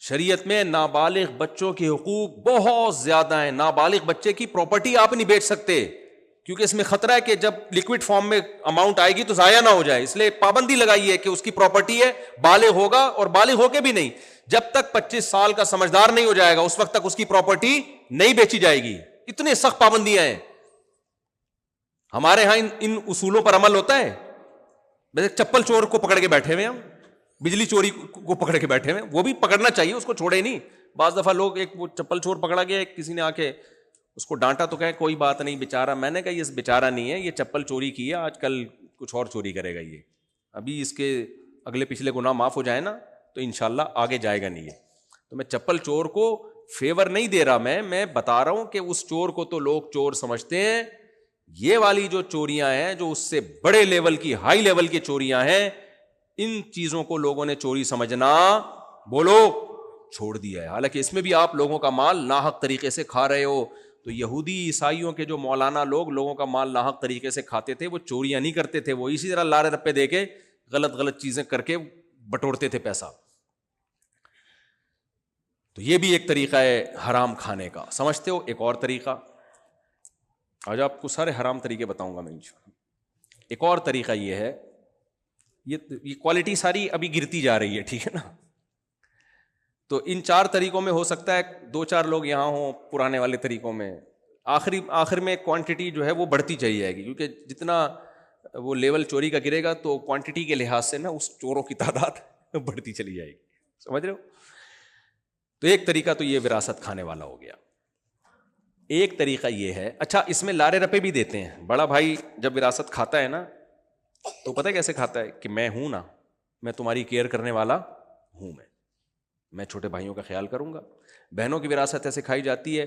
شریعت میں نابالغ بچوں کے حقوق بہت زیادہ ہیں. نابالغ بچے کی پراپرٹی آپ نہیں بیچ سکتے, کیونکہ اس میں خطرہ ہے کہ جب لکوڈ فارم میں اماؤنٹ آئے گی تو ضائع نہ ہو جائے. اس لیے پابندی لگائی ہے کہ اس کی پراپرٹی ہے, بالغ ہوگا, اور بالغ ہو کے بھی نہیں, جب تک 25 سال کا سمجھدار نہیں ہو جائے گا اس وقت تک اس کی پراپرٹی نہیں بیچی جائے گی. اتنے سخت پابندیاں ہیں. ہمارے ہاں ان اصولوں پر عمل ہوتا ہے. ویسے چپل چور کو پکڑ کے بیٹھے ہوئے, ہم بجلی چوری کو پکڑ کے بیٹھے ہوئے, وہ بھی پکڑنا چاہیے, اس کو چھوڑے نہیں. بعض دفعہ لوگ, ایک وہ چپل چور پکڑا گیا, کسی نے آ کے اس کو ڈانٹا تو کہے کوئی بات نہیں بیچارہ. میں نے کہا یہ بیچارہ نہیں ہے, یہ چپل چوری کی ہے, آج کل کچھ اور چوری کرے گا یہ. ابھی اس کے اگلے پچھلے گناہ معاف ہو جائے نا تو انشاءاللہ آگے جائے گا نہیں. تو میں چپل چور کو فیور نہیں دے رہا, میں بتا رہا ہوں کہ اس چور کو تو لوگ چور سمجھتے ہیں. یہ والی جو چوریاں ہیں, جو اس سے بڑے لیول کی, ہائی لیول کی چوریاں ہیں, ان چیزوں کو لوگوں نے چوری سمجھنا بولو چھوڑ دیا ہے. حالانکہ اس میں بھی آپ لوگوں کا مال ناحق طریقے سے کھا رہے ہو. تو یہودی عیسائیوں کے جو مولانا لوگ لوگوں کا مال ناحق طریقے سے کھاتے تھے, وہ چوریاں نہیں کرتے تھے, وہ اسی طرح لارے رپے دے کے غلط چیزیں کر کے بٹورتے تھے پیسہ. تو یہ بھی ایک طریقہ ہے حرام کھانے کا. سمجھتے ہو؟ ایک اور طریقہ, آج آپ کو سارے حرام طریقے بتاؤں گا میں. ایک اور طریقہ یہ ہے, یہ کوالٹی ساری ابھی گرتی جا رہی ہے, ٹھیک ہے نا. تو ان 4 طریقوں میں ہو سکتا ہے 2-4 لوگ یہاں ہوں پرانے والے طریقوں میں, آخر میں کوانٹٹی جو ہے وہ بڑھتی چلی جائے گی, کیونکہ جتنا وہ لیول چوری کا گرے گا تو کوانٹٹی کے لحاظ سے نا اس چوروں کی تعداد بڑھتی چلی جائے گی. سمجھ رہے ہو؟ تو ایک طریقہ تو یہ وراثت کھانے والا ہو گیا. ایک طریقہ یہ ہے, اچھا اس میں لارے رپے بھی دیتے ہیں. بڑا بھائی جب وراثت کھاتا ہے نا تو پتہ ہے کیسے کھاتا ہے, کہ میں ہوں نا, میں تمہاری کیئر کرنے والا ہوں, میں چھوٹے بھائیوں کا خیال کروں گا. بہنوں کی وراثت ایسے کھائی جاتی ہے,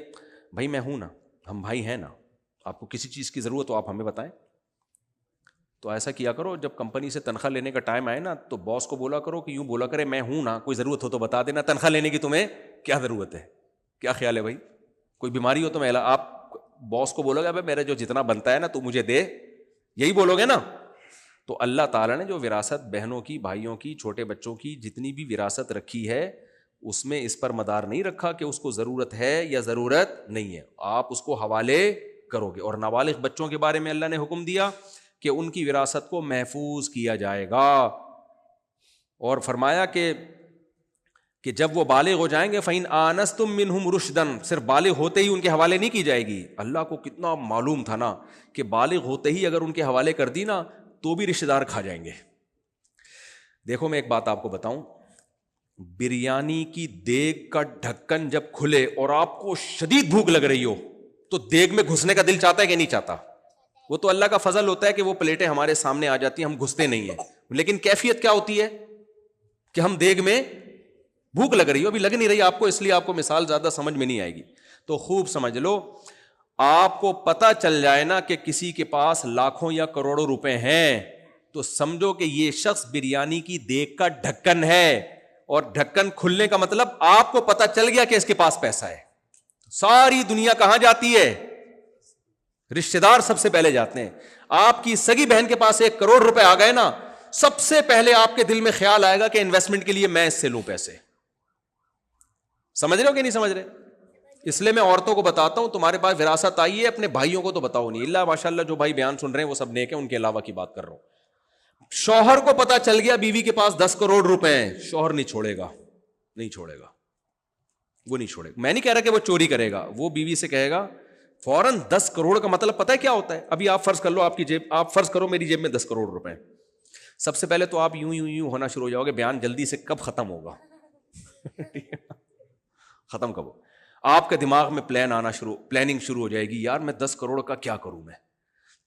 بھائی میں ہوں نا, ہم بھائی ہیں نا, آپ کو کسی چیز کی ضرورت ہو آپ ہمیں بتائیں. تو ایسا کیا کرو, جب کمپنی سے تنخواہ لینے کا ٹائم آئے نا تو باس کو بولا کرو کہ یوں بولا کرے, میں ہوں نا, کوئی ضرورت ہو تو بتا دینا, تنخواہ لینے کی تمہیں کیا ضرورت ہے, کیا خیال ہے بھائی, کوئی بیماری ہو تو میں, آپ باس کو بولو گے ابے میرے جو جتنا بنتا ہے نا تو مجھے دے, یہی بولو گے نا. تو اللہ تعالیٰ نے جو وراثت بہنوں کی, بھائیوں کی, چھوٹے بچوں کی جتنی بھی وراثت رکھی ہے, اس میں اس پر مدار نہیں رکھا کہ اس کو ضرورت ہے یا ضرورت نہیں ہے, آپ اس کو حوالے کرو گے. اور نابالغ بچوں کے بارے میں اللہ نے حکم دیا کہ ان کی وراثت کو محفوظ کیا جائے گا, اور فرمایا کہ جب وہ بالغ ہو جائیں گے فَإِنْ آنَسْتُم مِّنْهُمْ رُشْدًا, صرف بالغ ہوتے ہی ان کے حوالے نہیں کی جائے گی. اللہ کو کتنا معلوم تھا نا کہ بالغ ہوتے ہی اگر ان کے حوالے کر دی نا تو بھی رشتہ دار کھا جائیں گے. دیکھو میں ایک بات آپ کو بتاؤں, بریانی کی دیگ کا ڈھکن جب کھلے اور آپ کو شدید بھوک لگ رہی ہو تو دیگ میں گھسنے کا دل چاہتا ہے کہ نہیں چاہتا؟ وہ تو اللہ کا فضل ہوتا ہے کہ وہ پلیٹیں ہمارے سامنے آ جاتی ہیں, ہم گھستے نہیں ہیں, لیکن کیفیت کیا ہوتی ہے کہ ہم دیگ میں بھوک لگ رہی ہو, ابھی لگ نہیں رہی آپ کو, اس لیے آپ کو مثال زیادہ سمجھ میں نہیں آئے گی. تو خوب سمجھ لو, آپ کو پتہ چل جائے نا کہ کسی کے پاس لاکھوں یا کروڑوں روپے ہیں تو سمجھو کہ یہ شخص بریانی کی دیگ کا ڈھکن ہے, اور ڈھکن کھلنے کا مطلب آپ کو پتہ چل گیا کہ اس کے پاس پیسہ ہے. ساری دنیا کہاں جاتی ہے؟ رشتہ دار سب سے پہلے جاتے ہیں. آپ کی سگی بہن کے پاس 1 کروڑ روپے آ گئے نا, سب سے پہلے آپ کے دل میں خیال آئے گا کہ انویسٹمنٹ کے لیے میں اس سے لوں پیسے. سمجھ رہے ہو کہ نہیں سمجھ رہے؟ اس لیے میں عورتوں کو بتاتا ہوں تمہارے پاس وراثت آئی ہے, اپنے بھائیوں کو تو بتاؤ نہیں. اللہ ماشاءاللہ جو بھائی بیان سن رہے ہیں وہ سب نیک ہیں, ان کے علاوہ کی بات کر رہا ہوں. شوہر کو پتا چل گیا بیوی کے پاس 10 کروڑ روپے ہیں, شوہر نہیں چھوڑے گا, نہیں چھوڑے گا, وہ نہیں چھوڑے گا. میں نہیں کہہ رہا کہ وہ چوری کرے گا, وہ بیوی سے کہے گا فوراً 10 کروڑ کا مطلب پتہ ہے کیا ہوتا ہے؟ ابھی آپ فرض کر لو آپ کی جیب, آپ فرض کرو میری جیب میں 10 کروڑ روپے ہیں. سب سے پہلے تو آپ یوں ہونا شروع ہو جاؤ گے, بیان جلدی سے کب ختم ہوگا, ختم کب ہو. آپ کے دماغ میں پلاننگ شروع ہو جائے گی, یار میں 10 کروڑ کا کیا کروں. میں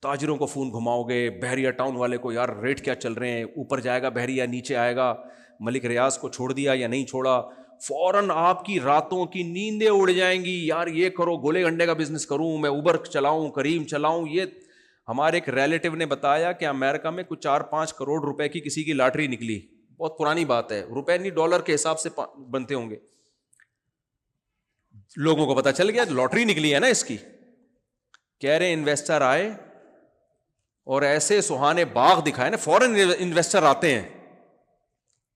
تاجروں کو فون گھماؤ گے, بحریہ ٹاؤن والے کو, یار ریٹ کیا چل رہے ہیں, اوپر جائے گا بحریہ, نیچے آئے گا, ملک ریاض کو چھوڑ دیا یا نہیں چھوڑا. فوراً آپ کی راتوں کی نیندیں اڑ جائیں گی, یار یہ کرو, گولے گنڈے کا بزنس کروں, میں اوبر چلاؤں, کریم چلاؤں. یہ ہمارے ایک ریلیٹیو نے بتایا کہ امریکہ میں کچھ 4-5 کروڑ روپے کی کسی کی لاٹری نکلی. بہت پرانی بات ہے, روپے نہیں ڈالر کے حساب سے بنتے ہوں گے. لوگوں کو پتا چل گیا لاٹری نکلی ہے نا اس کی. کہہ رہے انویسٹر آئے اور ایسے سہانے باغ دکھائے نا, فورن انویسٹر آتے ہیں,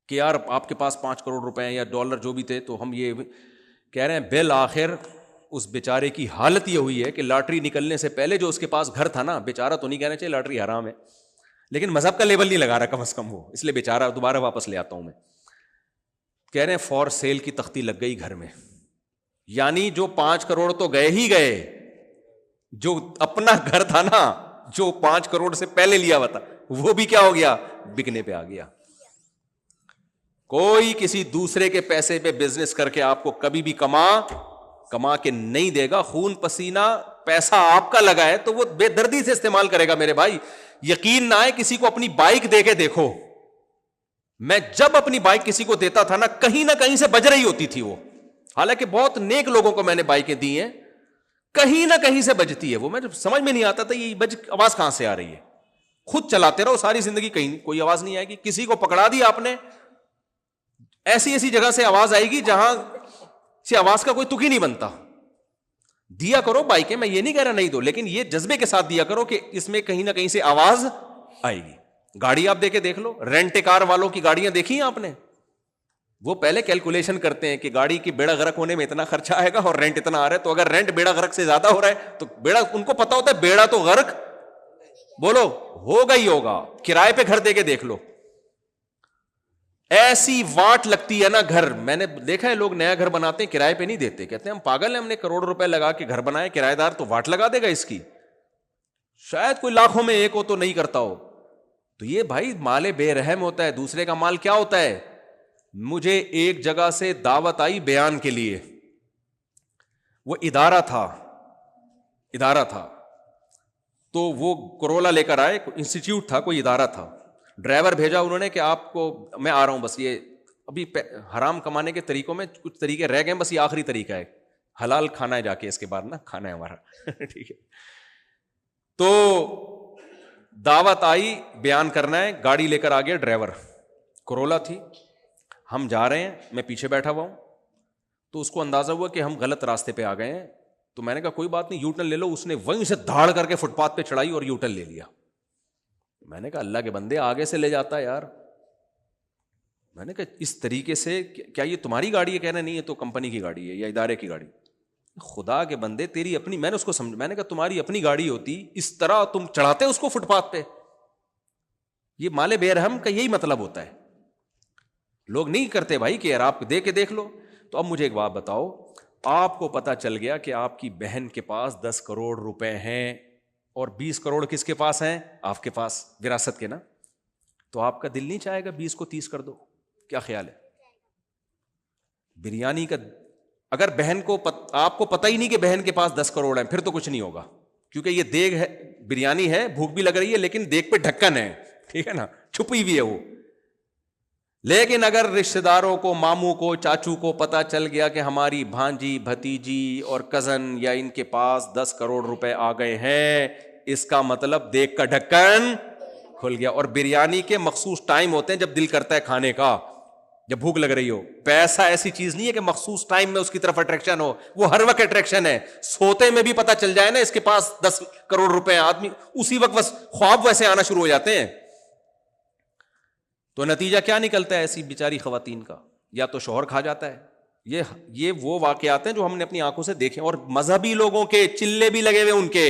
کہ یار آپ کے پاس 5 کروڑ روپے ہیں یا ڈالر جو بھی تھے, تو ہم یہ کہہ رہے ہیں بالآخر اس بیچارے کی حالت یہ ہوئی ہے کہ لاٹری نکلنے سے پہلے جو اس کے پاس گھر تھا نا, بیچارہ تو نہیں کہنا چاہیے لاٹری حرام ہے, لیکن مذہب کا لیبل نہیں لگا رہا کم از کم وہ, اس لیے بیچارہ دوبارہ واپس لے آتا ہوں میں. کہہ رہے ہیں فور سیل کی تختی لگ گئی گھر میں, یعنی جو 5 کروڑ تو گئے ہی گئے, جو اپنا گھر تھا نا جو 5 کروڑ سے پہلے لیا ہوا تھا وہ بھی کیا ہو گیا, بکنے پہ آ گیا. کوئی کسی دوسرے کے پیسے پہ بزنس کر کے آپ کو کبھی بھی کما کے نہیں دے گا. خون پسینہ پیسہ آپ کا لگا ہے تو وہ بے دردی سے استعمال کرے گا میرے بھائی. یقین نہ آئے کسی کو اپنی بائک دے کے دیکھو, میں جب اپنی بائک کسی کو دیتا تھا نا کہیں سے بج رہی ہوتی تھی وہ, حالانکہ بہت نیک لوگوں کو میں نے بائکیں دی ہیں, کہیں نہ کہیں سے بجتی ہے وہ. میں سمجھ میں نہیں آتا تھا یہ آواز کہاں سے آ رہی ہے. خود چلاتے رہو ساری زندگی, کہیں کوئی آواز نہیں آئے گی. کسی کو پکڑا دیا آپ نے, ایسی جگہ سے آواز آئے گی جہاں سے آواز کا کوئی تک ہی نہیں بنتا. دیا کرو بائکیں, میں یہ نہیں کہہ رہا نہیں دو, لیکن یہ جذبے کے ساتھ دیا کرو کہ اس میں کہیں نہ کہیں سے آواز آئے گی. گاڑی آپ دے کے دیکھ لو, رینٹ کار والوں کی گاڑیاں دیکھی ہیں آپ نے, وہ پہلے کیلکولیشن کرتے ہیں کہ گاڑی کی بیڑا غرق ہونے میں اتنا خرچہ آئے گا اور رینٹ اتنا آ رہا ہے, تو اگر رینٹ بیڑا غرق سے زیادہ ہو رہا ہے تو بیڑا, ان کو پتا ہوتا ہے بیڑا تو غرق بولو ہوگا ہی ہوگا. کرائے پہ گھر دے کے دیکھ لو, ایسی واٹ لگتی ہے نا گھر. میں نے دیکھا ہے لوگ نیا گھر بناتے ہیں کرائے پہ نہیں دیتے, کہتے ہیں ہم پاگل ہیں, ہم نے کروڑ روپے لگا کے گھر بنائے, کرایہ دار تو واٹ لگا دے گا اس کی, شاید کوئی لاکھوں میں ایک ہو تو نہیں کرتا ہو. تو یہ بھائی مال بے رحم ہوتا ہے. دوسرے کا مال کیا ہوتا ہے. مجھے ایک جگہ سے دعوت آئی بیان کے لیے, وہ ادارہ تھا تو وہ کرولا لے کر آئے, انسٹیٹیوٹ تھا, کوئی ادارہ تھا. ڈرائیور بھیجا انہوں نے کہ آپ کو میں آ رہا ہوں, بس یہ ابھی حرام کمانے کے طریقوں میں کچھ طریقے رہ گئے, بس یہ آخری طریقہ ہے, حلال کھانا ہے جا کے, اس کے بعد نا کھانا ہے ہمارا. ٹھیک ہے, تو دعوت آئی, بیان کرنا ہے, گاڑی لے کر آ گیا ڈرائیور, کرولا تھی, ہم جا رہے ہیں, میں پیچھے بیٹھا ہوا ہوں. تو اس کو اندازہ ہوا کہ ہم غلط راستے پہ آ گئے ہیں, تو میں نے کہا کوئی بات نہیں یو ٹرن لے لو. اس نے وہیں سے دھاڑ کر کے فٹ پاتھ پہ چڑھائی اور یو ٹرن لے لیا. میں نے کہا اللہ کے بندے آگے سے لے جاتا ہے یار. میں نے کہا اس طریقے سے کیا یہ تمہاری گاڑی ہے؟ کہنا نہیں, ہے تو کمپنی کی گاڑی ہے یا ادارے کی گاڑی. خدا کے بندے تیری اپنی, میں نے اس کو سمجھا, میں نے کہا تمہاری اپنی گاڑی ہوتی اس طرح تم چڑھاتے اس کو فٹ پاتھ پہ. یہ مال بے رحم کا یہی مطلب ہوتا ہے. لوگ نہیں کرتے بھائی کہ یار آپ دے کے دیکھ لو. تو اب مجھے ایک بات بتاؤ, آپ کو پتا چل گیا کہ آپ کی بہن کے پاس 10 کروڑ روپے ہیں اور 20 کروڑ کس کے پاس ہیں؟ آپ کے پاس, وراثت کے نا. تو آپ کا دل نہیں چاہے گا 20 کو 30 کر دو؟ کیا خیال ہے؟ بریانی کا اگر بہن کو آپ کو پتہ ہی نہیں کہ بہن کے پاس 10 کروڑ ہیں, پھر تو کچھ نہیں ہوگا, کیونکہ یہ دیگ ہے, بریانی ہے, بھوک بھی لگ رہی ہے, لیکن دیگ پہ ڈھکن ہے, ٹھیک ہے نا, چھپی ہوئی ہے وہ. لیکن اگر رشتہ داروں کو, ماموں کو, چاچو کو پتا چل گیا کہ ہماری بھانجی, بھتیجی اور کزن یا ان کے پاس 10 کروڑ روپے آ گئے ہیں, اس کا مطلب دیگ کا ڈھکن کھل گیا. اور بریانی کے مخصوص ٹائم ہوتے ہیں جب دل کرتا ہے کھانے کا, جب بھوک لگ رہی ہو. پیسہ ایسی چیز نہیں ہے کہ مخصوص ٹائم میں اس کی طرف اٹریکشن ہو, وہ ہر وقت اٹریکشن ہے. سوتے میں بھی پتا چل جائے نا اس کے پاس 10 کروڑ روپے ہیں, آدمی اسی وقت بس خواب ویسے آنا شروع ہو جاتے ہیں. تو نتیجہ کیا نکلتا ہے ایسی بیچاری خواتین کا؟ یا تو شوہر کھا جاتا ہے. یہ وہ واقعات ہیں جو ہم نے اپنی آنکھوں سے دیکھے. اور مذہبی لوگوں کے چلے بھی لگے ہوئے, ان کے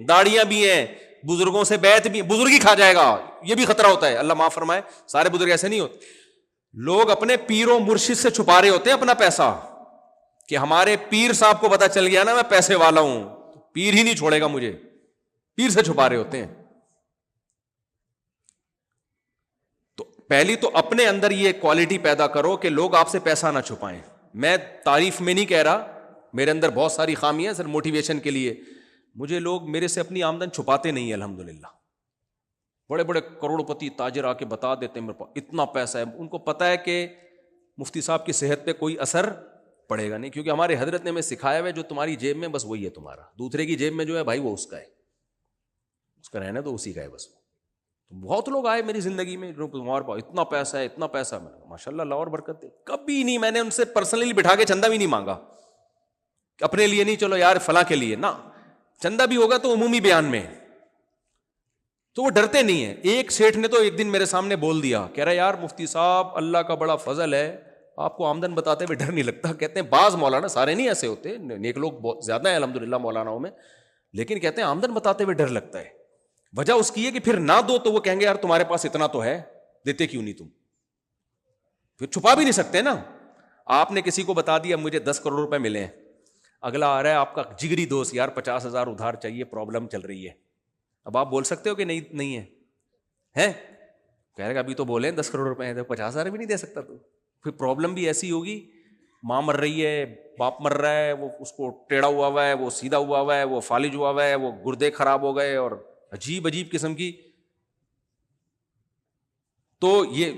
داڑیاں بھی ہیں, بزرگوں سے بیعت بھی, بزرگ ہی کھا جائے گا, یہ بھی خطرہ ہوتا ہے. اللہ معاف فرمائے, سارے بزرگ ایسے نہیں ہوتے. لوگ اپنے پیر و مرشد سے چھپا رہے ہوتے ہیں اپنا پیسہ, کہ ہمارے پیر صاحب کو پتا چل گیا نا میں پیسے والا ہوں, پیر ہی نہیں چھوڑے گا مجھے, پیر سے چھپا رہے ہوتے ہیں. تو پہلی تو اپنے اندر یہ کوالٹی پیدا کرو کہ لوگ آپ سے پیسہ نہ چھپائیں. میں تعریف میں نہیں کہہ رہا, میرے اندر بہت ساری خامیاں ہیں, سر موٹیویشن کے لیے. مجھے لوگ میرے سے اپنی آمدن چھپاتے نہیں ہیں الحمدللہ. بڑے بڑے کروڑ پتی تاجر آ کے بتا دیتے ہیں میرے پاس اتنا پیسہ ہے. ان کو پتا ہے کہ مفتی صاحب کی صحت پہ کوئی اثر پڑے گا نہیں, کیونکہ ہمارے حضرت نے ہمیں سکھایا ہے جو تمہاری جیب میں بس وہی ہے تمہارا, دوسرے کی جیب میں جو ہے بھائی وہ اس کا ہے, اس کا رہنا تو اسی کا ہے بس. تو بہت لوگ آئے میری زندگی میں, تمہارے پاس اتنا پیسہ ہے, اتنا پیسہ. میں ماشاء اللہ اللہ اور برکت دے. کبھی نہیں میں نے ان سے پرسنلی بٹھا کے چندہ بھی نہیں مانگا, اپنے لیے نہیں, چلو یار فلاں کے لیے نا. چندہ بھی ہوگا تو عمومی بیان میں. تو وہ ڈرتے نہیں ہیں. ایک سیٹھ نے تو ایک دن میرے سامنے بول دیا, کہہ رہا یار مفتی صاحب اللہ کا بڑا فضل ہے, آپ کو آمدن بتاتے ہوئے ڈر نہیں لگتا. کہتے ہیں بعض مولانا, سارے نہیں ایسے ہوتے, نیک لوگ بہت زیادہ ہیں الحمدللہ مولاناؤں میں, لیکن کہتے ہیں آمدن بتاتے ہوئے ڈر لگتا ہے. وجہ اس کی ہے کہ پھر نہ دو تو وہ کہیں گے یار تمہارے پاس اتنا تو ہے, دیتے کیوں نہیں تم, پھر چھپا بھی نہیں سکتے نا. آپ نے کسی کو بتا دیا مجھے 10 کروڑ روپے ملے ہیں, اگلا آ رہا ہے آپ کا جگری دوست, یار 50,000 ادھار چاہیے, پرابلم چل رہی ہے. اب آپ بول سکتے ہو کہ نہیں ہے, کہہ رہے ابھی تو بولے 10 کروڑ روپے ہیں, 50,000 بھی نہیں دے سکتا تو. پھر پرابلم بھی ایسی ہوگی, ماں مر رہی ہے, باپ مر رہا ہے, وہ اس کو ٹیڑھا ہوا ہوا ہے, وہ سیدھا ہوا ہے, وہ فالج ہوا ہوا ہے, وہ گردے خراب ہو گئے, اور عجیب قسم کی. تو یہ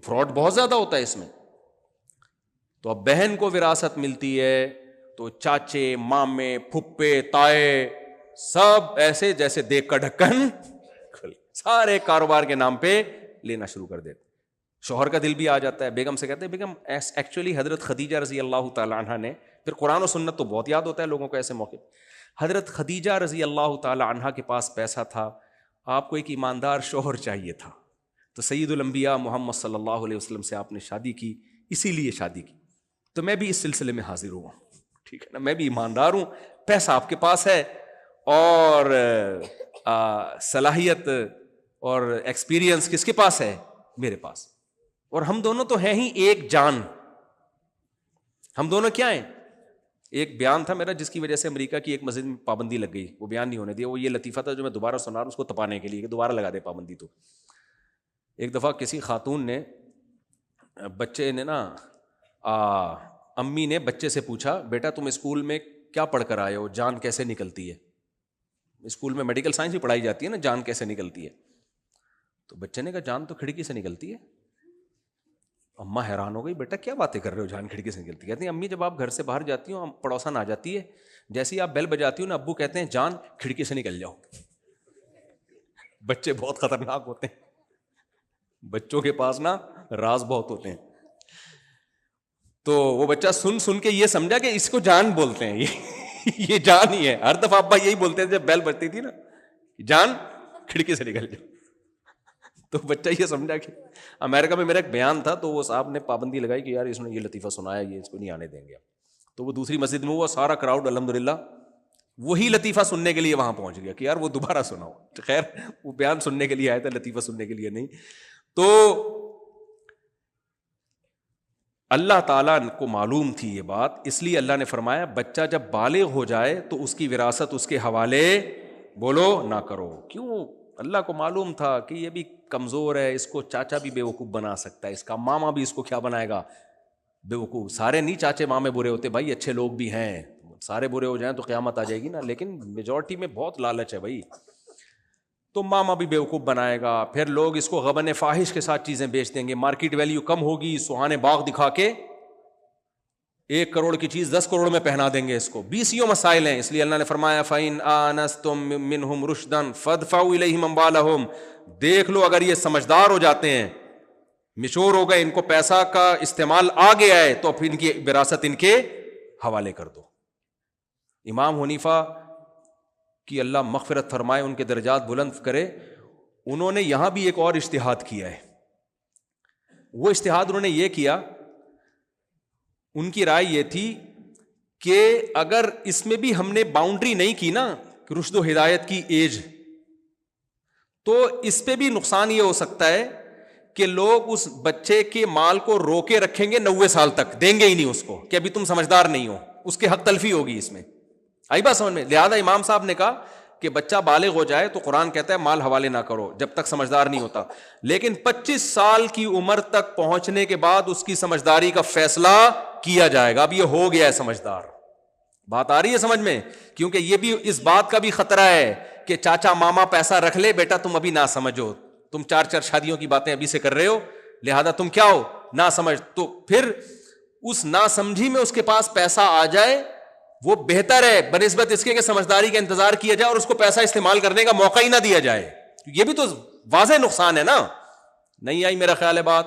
فراڈ بہت زیادہ ہوتا ہے اس میں. تو اب بہن کو وراثت ملتی ہے تو چاچے, مامے, پھپھے, تائے سب ایسے جیسے دیکھ کا ڈھکن سارے کاروبار کے نام پہ لینا شروع کر دیتے. شوہر کا دل بھی آ جاتا ہے. بیگم سے کہتے ہیں بیگم ایکچولی حضرت خدیجہ رضی اللہ تعالی عنہ نے, پھر قرآن و سنت تو بہت یاد ہوتا ہے لوگوں کو ایسے موقع, حضرت خدیجہ رضی اللہ تعالی عنہ کے پاس پیسہ تھا, آپ کو ایک ایماندار شوہر چاہیے تھا, تو سید الانبیاء محمد صلی اللہ علیہ وسلم سے آپ نے شادی کی, اسی لیے شادی کی. تو میں بھی اس سلسلے میں حاضر ہوا, ٹھیک ہے نا, میں بھی ایماندار ہوں, پیسہ آپ کے پاس ہے اور صلاحیت اور ایکسپیرینس کس کے پاس ہے, میرے پاس, اور ہم دونوں تو ہیں ہی ایک جان. ہم دونوں کیا ہیں, ایک بیان تھا میرا جس کی وجہ سے امریکہ کی ایک مسجد میں پابندی لگ گئی, وہ بیان نہیں ہونے دیا. وہ یہ لطیفہ تھا جو میں دوبارہ سنا رہا ہوں, اس کو تپانے کے لیے کہ دوبارہ لگا دے پابندی. تو ایک دفعہ کسی خاتون نے, بچے نے نا, امی نے بچے سے پوچھا بیٹا تم اسکول میں کیا پڑھ کر آئے ہو, جان کیسے نکلتی ہے؟ اسکول میں میڈیکل سائنس بھی پڑھائی جاتی ہے نا, جان کیسے نکلتی ہے؟ تو بچے نے کہا جان تو کھڑکی سے نکلتی ہے. اماں حیران ہو گئی, بیٹا کیا باتیں کر رہے ہو, جان کھڑکی سے نکلتی ہے؟ کہتی ہیں امی جب آپ گھر سے باہر جاتی ہو, پڑوسن آ جاتی ہے, جیسے ہی آپ بیل بجاتی ہو نا, ابو کہتے ہیں جان کھڑکی سے نکل جاؤ. بچے بہت خطرناک ہوتے ہیں, بچوں کے پاس نا راز بہت ہوتے ہیں. تو وہ بچہ سن کے یہ سمجھا کہ اس کو جان بولتے ہیں, یہ جان ہی ہے. ہر دفعہ ابا یہی بولتے ہیں جب بیل بجتی تھی نا, جان کھڑکی سے نکل جاؤ. تو بچہ یہ سمجھا کہ امریکہ میں میرا ایک بیان تھا, تو وہ صاحب نے پابندی لگائی کہ یار اس نے یہ لطیفہ سنایا, یہ اس کو نہیں آنے دیں گے. تو وہ دوسری مسجد میں, وہ سارا کراؤڈ الحمدللہ وہی لطیفہ سننے کے لیے وہاں پہنچ گیا کہ یار وہ دوبارہ سناؤ. خیر وہ بیان سننے کے لیے آیا تھا, لطیفہ سننے کے لیے نہیں. تو اللہ تعالیٰ کو معلوم تھی یہ بات, اس لیے اللہ نے فرمایا بچہ جب بالغ ہو جائے تو اس کی وراثت اس کے حوالے بولو نہ کرو. کیوں؟ اللہ کو معلوم تھا کہ یہ بھی کمزور ہے, اس کو چاچا بھی بیوقوف بنا سکتا ہے, اس کا ماما بھی اس کو کیا بنائے گا, بیوقوف. سارے نہیں چاچے مامے برے ہوتے بھائی, اچھے لوگ بھی ہیں. سارے برے ہو جائیں تو قیامت آ جائے گی نا, لیکن میجورٹی میں بہت لالچ ہے بھائی. تو ماما بھی بیوقوف بنائے گا, پھر لوگ اس کو غبن فاحش کے ساتھ چیزیں بیچ دیں گے, مارکیٹ ویلیو کم ہوگی, سہانے باغ دکھا کے 1 کروڑ کی چیز 10 کروڑ میں پہنا دیں گے اس کو. 20 مسائل ہیں, اس لیے اللہ نے فرمایا فَإِنْ آنَسْتُم مِّنْهُمْ رُشْدًا فَادْفَعُوا إِلَيْهِمْ أَمْوَالَهُمْ. دیکھ لو اگر یہ سمجھدار ہو جاتے ہیں, میچور ہو گئے, ان کو پیسہ کا استعمال آ گیا ہے, تو پھر ان کی وراثت ان کے حوالے کر دو. امام حنیفہ کی اللہ مغفرت فرمائے, ان کے درجات بلند کرے, انہوں نے یہاں بھی ایک اور اجتہاد کیا ہے. وہ اجتہاد انہوں نے یہ کیا, ان کی رائے یہ تھی کہ اگر اس میں بھی ہم نے باؤنڈری نہیں کی نا رشد و ہدایت کی ایج, تو اس پہ بھی نقصان یہ ہو سکتا ہے کہ لوگ اس بچے کے مال کو روکے رکھیں گے 90 سال تک, دیں گے ہی نہیں اس کو کہ ابھی تم سمجھدار نہیں ہو, اس کے حق تلفی ہوگی اس میں. آئی بات سمجھ میں؟ لہذا امام صاحب نے کہا کہ بچہ بالغ ہو جائے تو قرآن کہتا ہے مال حوالے نہ کرو جب تک سمجھدار نہیں ہوتا, لیکن 25 سال کی عمر تک پہنچنے کے بعد اس کی سمجھداری کا فیصلہ کیا جائے گا. اب یہ ہو گیا ہے سمجھدار. بات آ رہی ہے سمجھ میں؟ کیونکہ یہ بھی اس بات کا بھی خطرہ ہے کہ چاچا ماما پیسہ رکھ لے, بیٹا تم ابھی نہ سمجھو, تم 4 شادیوں کی باتیں ابھی سے کر رہے ہو, لہذا تم کیا ہو, نہ سمجھ. تو پھر اس نہ سمجھی میں اس کے پاس پیسہ آ جائے وہ بہتر ہے بنسبت اس کے کہ سمجھداری کا انتظار کیا جائے اور اس کو پیسہ استعمال کرنے کا موقع ہی نہ دیا جائے. یہ بھی تو واضح نقصان ہے نا. نہیں آئی میرا خیال ہے بات,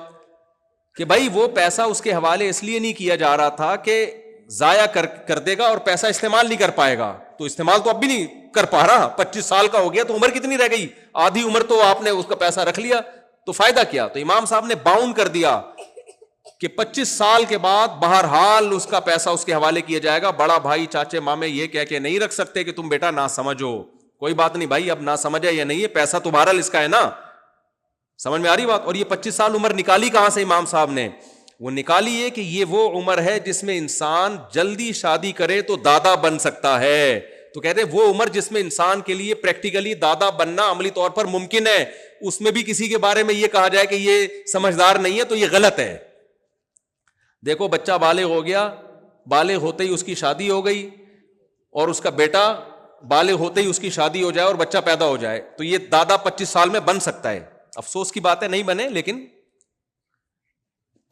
کہ بھائی وہ پیسہ اس کے حوالے اس لیے نہیں کیا جا رہا تھا کہ ضائع کر دے گا اور پیسہ استعمال نہیں کر پائے گا, تو استعمال تو اب بھی نہیں کر پا رہا, 25 سال کا ہو گیا تو عمر کتنی رہ گئی, آدھی عمر تو آپ نے اس کا پیسہ رکھ لیا, تو فائدہ کیا. تو امام صاحب نے باؤنڈ کر دیا کہ 25 سال کے بعد بہرحال اس کا پیسہ اس کے حوالے کیا جائے گا. بڑا بھائی چاچے مامے یہ کہہ کے نہیں رکھ سکتے کہ تم بیٹا نہ سمجھو, کوئی بات نہیں بھائی, اب نہ سمجھے یا نہیں ہے, پیسہ تو بہرحال اس کا ہے نا. سمجھ میں آ رہی بات. اور یہ 25 سال عمر نکالی کہاں سے امام صاحب نے؟ وہ نکالی ہے کہ یہ وہ عمر ہے جس میں انسان جلدی شادی کرے تو دادا بن سکتا ہے. تو کہتے ہیں وہ عمر جس میں انسان کے لیے پریکٹیکلی دادا بننا عملی طور پر ممکن ہے, اس میں بھی کسی کے بارے میں یہ کہا جائے کہ یہ سمجھدار نہیں ہے تو یہ غلط ہے. دیکھو بچہ بالغ ہو گیا, بالغ ہوتے ہی اس کی شادی ہو گئی, اور اس کا بیٹا بالغ ہوتے ہی اس کی شادی ہو جائے اور بچہ پیدا ہو جائے, تو یہ دادا 25 سال میں بن سکتا ہے. افسوس کی بات ہے نہیں بنے, لیکن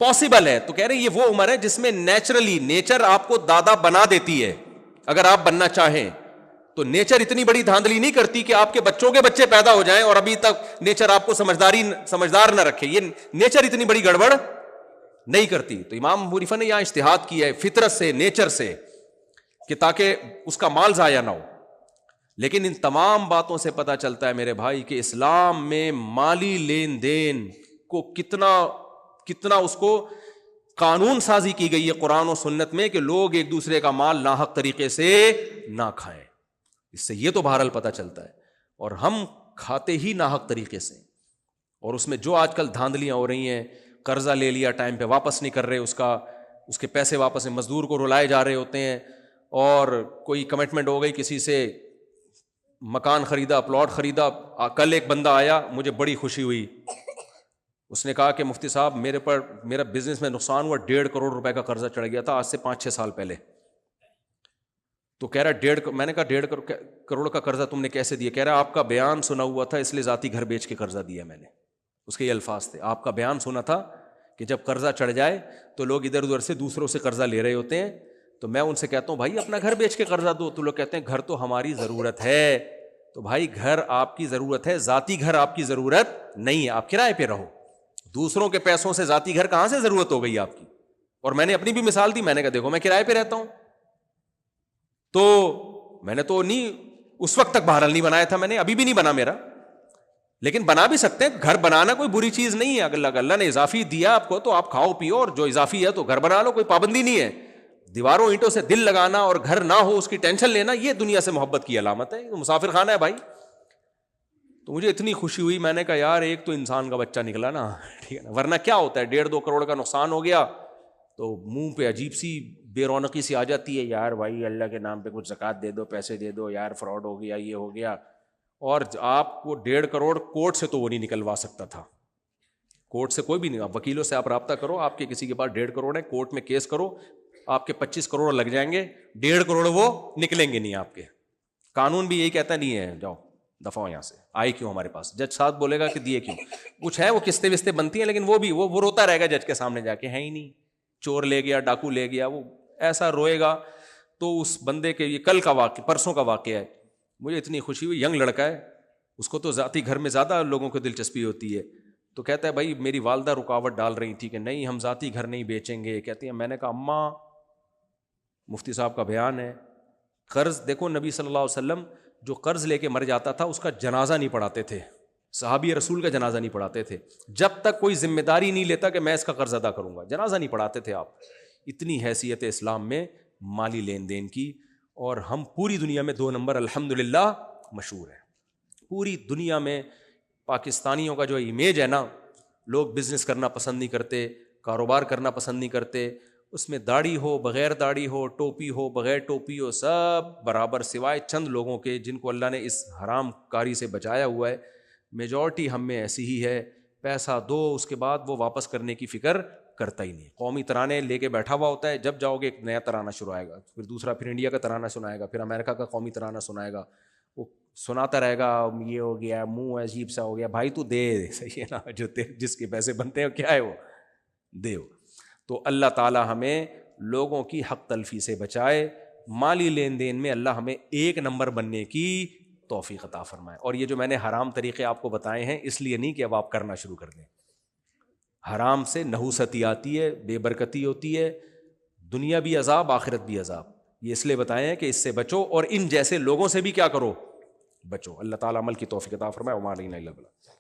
پاسبل ہے. تو کہہ رہے ہیں یہ وہ عمر ہے جس میں نیچرلی نیچر آپ کو دادا بنا دیتی ہے. اگر آپ بننا چاہیں تو نیچر اتنی بڑی دھاندلی نہیں کرتی کہ آپ کے بچوں کے بچے پیدا ہو جائیں اور ابھی تک نیچر آپ کو سمجھدار نہ رکھے. یہ نیچر اتنی بڑی گڑبڑ نہیں کرتی. تو امام ابو حنیفہ نے یہاں اجتہاد کیا ہے فطرت سے, نیچر سے, کہ تاکہ اس کا مال ضائع نہ ہو. لیکن ان تمام باتوں سے پتہ چلتا ہے میرے بھائی کہ اسلام میں مالی لین دین کو کتنا اس کو قانون سازی کی گئی ہے قرآن و سنت میں, کہ لوگ ایک دوسرے کا مال ناحق طریقے سے نہ کھائیں. اس سے یہ تو بہرحال پتہ چلتا ہے. اور ہم کھاتے ہی ناحق طریقے سے, اور اس میں جو آج کل دھاندلیاں ہو رہی ہیں, قرضہ لے لیا ٹائم پہ واپس نہیں کر رہے, اس کے پیسے واپس نہیں, مزدور کو رلائے جا رہے ہوتے ہیں, اور کوئی کمٹمنٹ ہو گئی کسی سے, مکان خریدا, پلاٹ خریدا. کل ایک بندہ آیا, مجھے بڑی خوشی ہوئی, اس نے کہا کہ مفتی صاحب میرا بزنس میں نقصان ہوا, 1.5 کروڑ روپے کا قرضہ چڑھ گیا تھا آج سے 5-6 سال پہلے. تو کہہ رہا میں نے کہا 1.5 کروڑ کا قرضہ تم نے کیسے دیا؟ کہہ رہا آپ کا بیان سنا ہوا تھا اس لیے ذاتی گھر بیچ کے قرضہ دیا میں نے. اس کے یہ الفاظ تھے, آپ کا بیان سنا تھا کہ جب قرضہ چڑھ جائے تو لوگ ادھر ادھر سے دوسروں سے قرضہ لے رہے ہوتے ہیں, تو میں ان سے کہتا ہوں بھائی اپنا گھر بیچ کے قرضہ دو. تو لوگ کہتے ہیں گھر تو ہماری ضرورت ہے. تو بھائی گھر آپ کی ضرورت ہے, ذاتی گھر آپ کی ضرورت نہیں ہے. آپ کرائے پہ رہو, دوسروں کے پیسوں سے ذاتی گھر کہاں سے ضرورت ہو گئی آپ کی؟ اور میں نے اپنی بھی مثال دی, میں نے کہا دیکھو میں کرائے پہ رہتا ہوں, تو میں نے تو نہیں اس وقت تک بہرحال نہیں بنایا تھا, میں نے ابھی بھی نہیں بنا میرا, لیکن بنا بھی سکتے ہیں. گھر بنانا کوئی بری چیز نہیں ہے. اگر اللہ نے اضافی دیا آپ کو تو آپ کھاؤ پیو, اور جو اضافی ہے تو گھر بنا لو, کوئی پابندی نہیں ہے. دیواروں اینٹوں سے دل لگانا اور گھر نہ ہو اس کی ٹینشن لینا, یہ دنیا سے محبت کی علامت ہے, مسافر خانہ ہے بھائی. تو مجھے اتنی خوشی ہوئی, میں نے کہا یار ایک تو انسان کا بچہ نکلا نا, ٹھیک ہے نا, ورنہ کیا ہوتا ہے 1.5-2 کروڑ کا نقصان ہو گیا تو منہ پہ عجیب سی بے رونقی سی آ جاتی ہے, یار بھائی اللہ کے نام پہ کچھ زکوٰۃ دے دو, پیسے دے دو, یار فراڈ ہو گیا, یہ ہو گیا. اور آپ کو 1.5 کروڑ کورٹ سے تو وہ نہیں نکلوا سکتا تھا, کورٹ سے کوئی بھی نہیں. آپ وکیلوں سے آپ رابطہ کرو, آپ کے کسی کے پاس 1.5 کروڑ ہے, کورٹ میں کیس کرو, آپ کے 25 کروڑ لگ جائیں گے, 1.5 کروڑ وہ نکلیں گے نہیں آپ کے. قانون بھی یہی کہتا نہیں ہے جاؤ دفعہ ہو یہاں سے, آئے کیوں ہمارے پاس؟ جج صاحب بولے گا کہ دیے کیوں, کچھ ہے وہ قسطیں وسطیں بنتی ہیں, لیکن وہ بھی وہ روتا رہے گا جج کے سامنے جا کے, ہے ہی نہیں, چور لے گیا, ڈاکو لے گیا, وہ ایسا روئے گا. تو اس بندے کے, یہ کل کا واقعہ, پرسوں کا واقعہ ہے, مجھے اتنی خوشی ہوئی, ینگ لڑکا ہے, اس کو تو ذاتی گھر میں زیادہ لوگوں کو دلچسپی ہوتی ہے. تو کہتا ہے بھائی میری والدہ رکاوٹ ڈال رہی تھی کہ نہیں ہم ذاتی گھر نہیں بیچیں گے. کہتی ہیں میں نے کہا اماں مفتی صاحب کا بیان ہے, قرض دیکھو, نبی صلی اللہ علیہ وسلم جو قرض لے کے مر جاتا تھا اس کا جنازہ نہیں پڑھاتے تھے, صحابی رسول کا جنازہ نہیں پڑھاتے تھے, جب تک کوئی ذمہ داری نہیں لیتا کہ میں اس کا قرض ادا کروں گا, جنازہ نہیں پڑھاتے تھے آپ. اتنی حیثیت اسلام میں مالی لین دین کی, اور ہم پوری دنیا میں 2 نمبر الحمدللہ مشہور ہیں. پوری دنیا میں پاکستانیوں کا جو امیج ہے نا, لوگ بزنس کرنا پسند نہیں کرتے, کاروبار کرنا پسند نہیں کرتے, اس میں داڑھی ہو بغیر داڑھی ہو, ٹوپی ہو بغیر ٹوپی ہو, سب برابر, سوائے چند لوگوں کے جن کو اللہ نے اس حرام کاری سے بچایا ہوا ہے. میجورٹی ہم میں ایسی ہی ہے, پیسہ دو اس کے بعد وہ واپس کرنے کی فکر کرتا ہی نہیں. قومی ترانے لے کے بیٹھا ہوا ہوتا ہے, جب جاؤ گے ایک نیا ترانہ شروع آئے گا, پھر دوسرا, پھر انڈیا کا ترانہ سنائے گا, پھر امریکہ کا قومی ترانہ سنائے گا, وہ سناتا رہے گا, یہ ہو گیا, منہ عجیب سا ہو گیا. بھائی تو دے, صحیح ہے نا, جو جس کے پیسے بنتے ہیں کیا ہے وہ دے. تو اللہ تعالی ہمیں لوگوں کی حق تلفی سے بچائے, مالی لین دین میں اللہ ہمیں 1 نمبر بننے کی توفیق عطا فرمائے. اور یہ جو میں نے حرام طریقے آپ کو بتائے ہیں اس لیے نہیں کہ اب آپ کرنا شروع کر دیں. حرام سے نحوستی آتی ہے, بے برکتی ہوتی ہے, دنیا بھی عذاب آخرت بھی عذاب. یہ اس لیے بتائے ہیں کہ اس سے بچو اور ان جیسے لوگوں سے بھی کیا کرو، بچو۔ اللہ تعالیٰ عمل کی توفیق عطا فرمائے۔ وما علینا الا البلاغ۔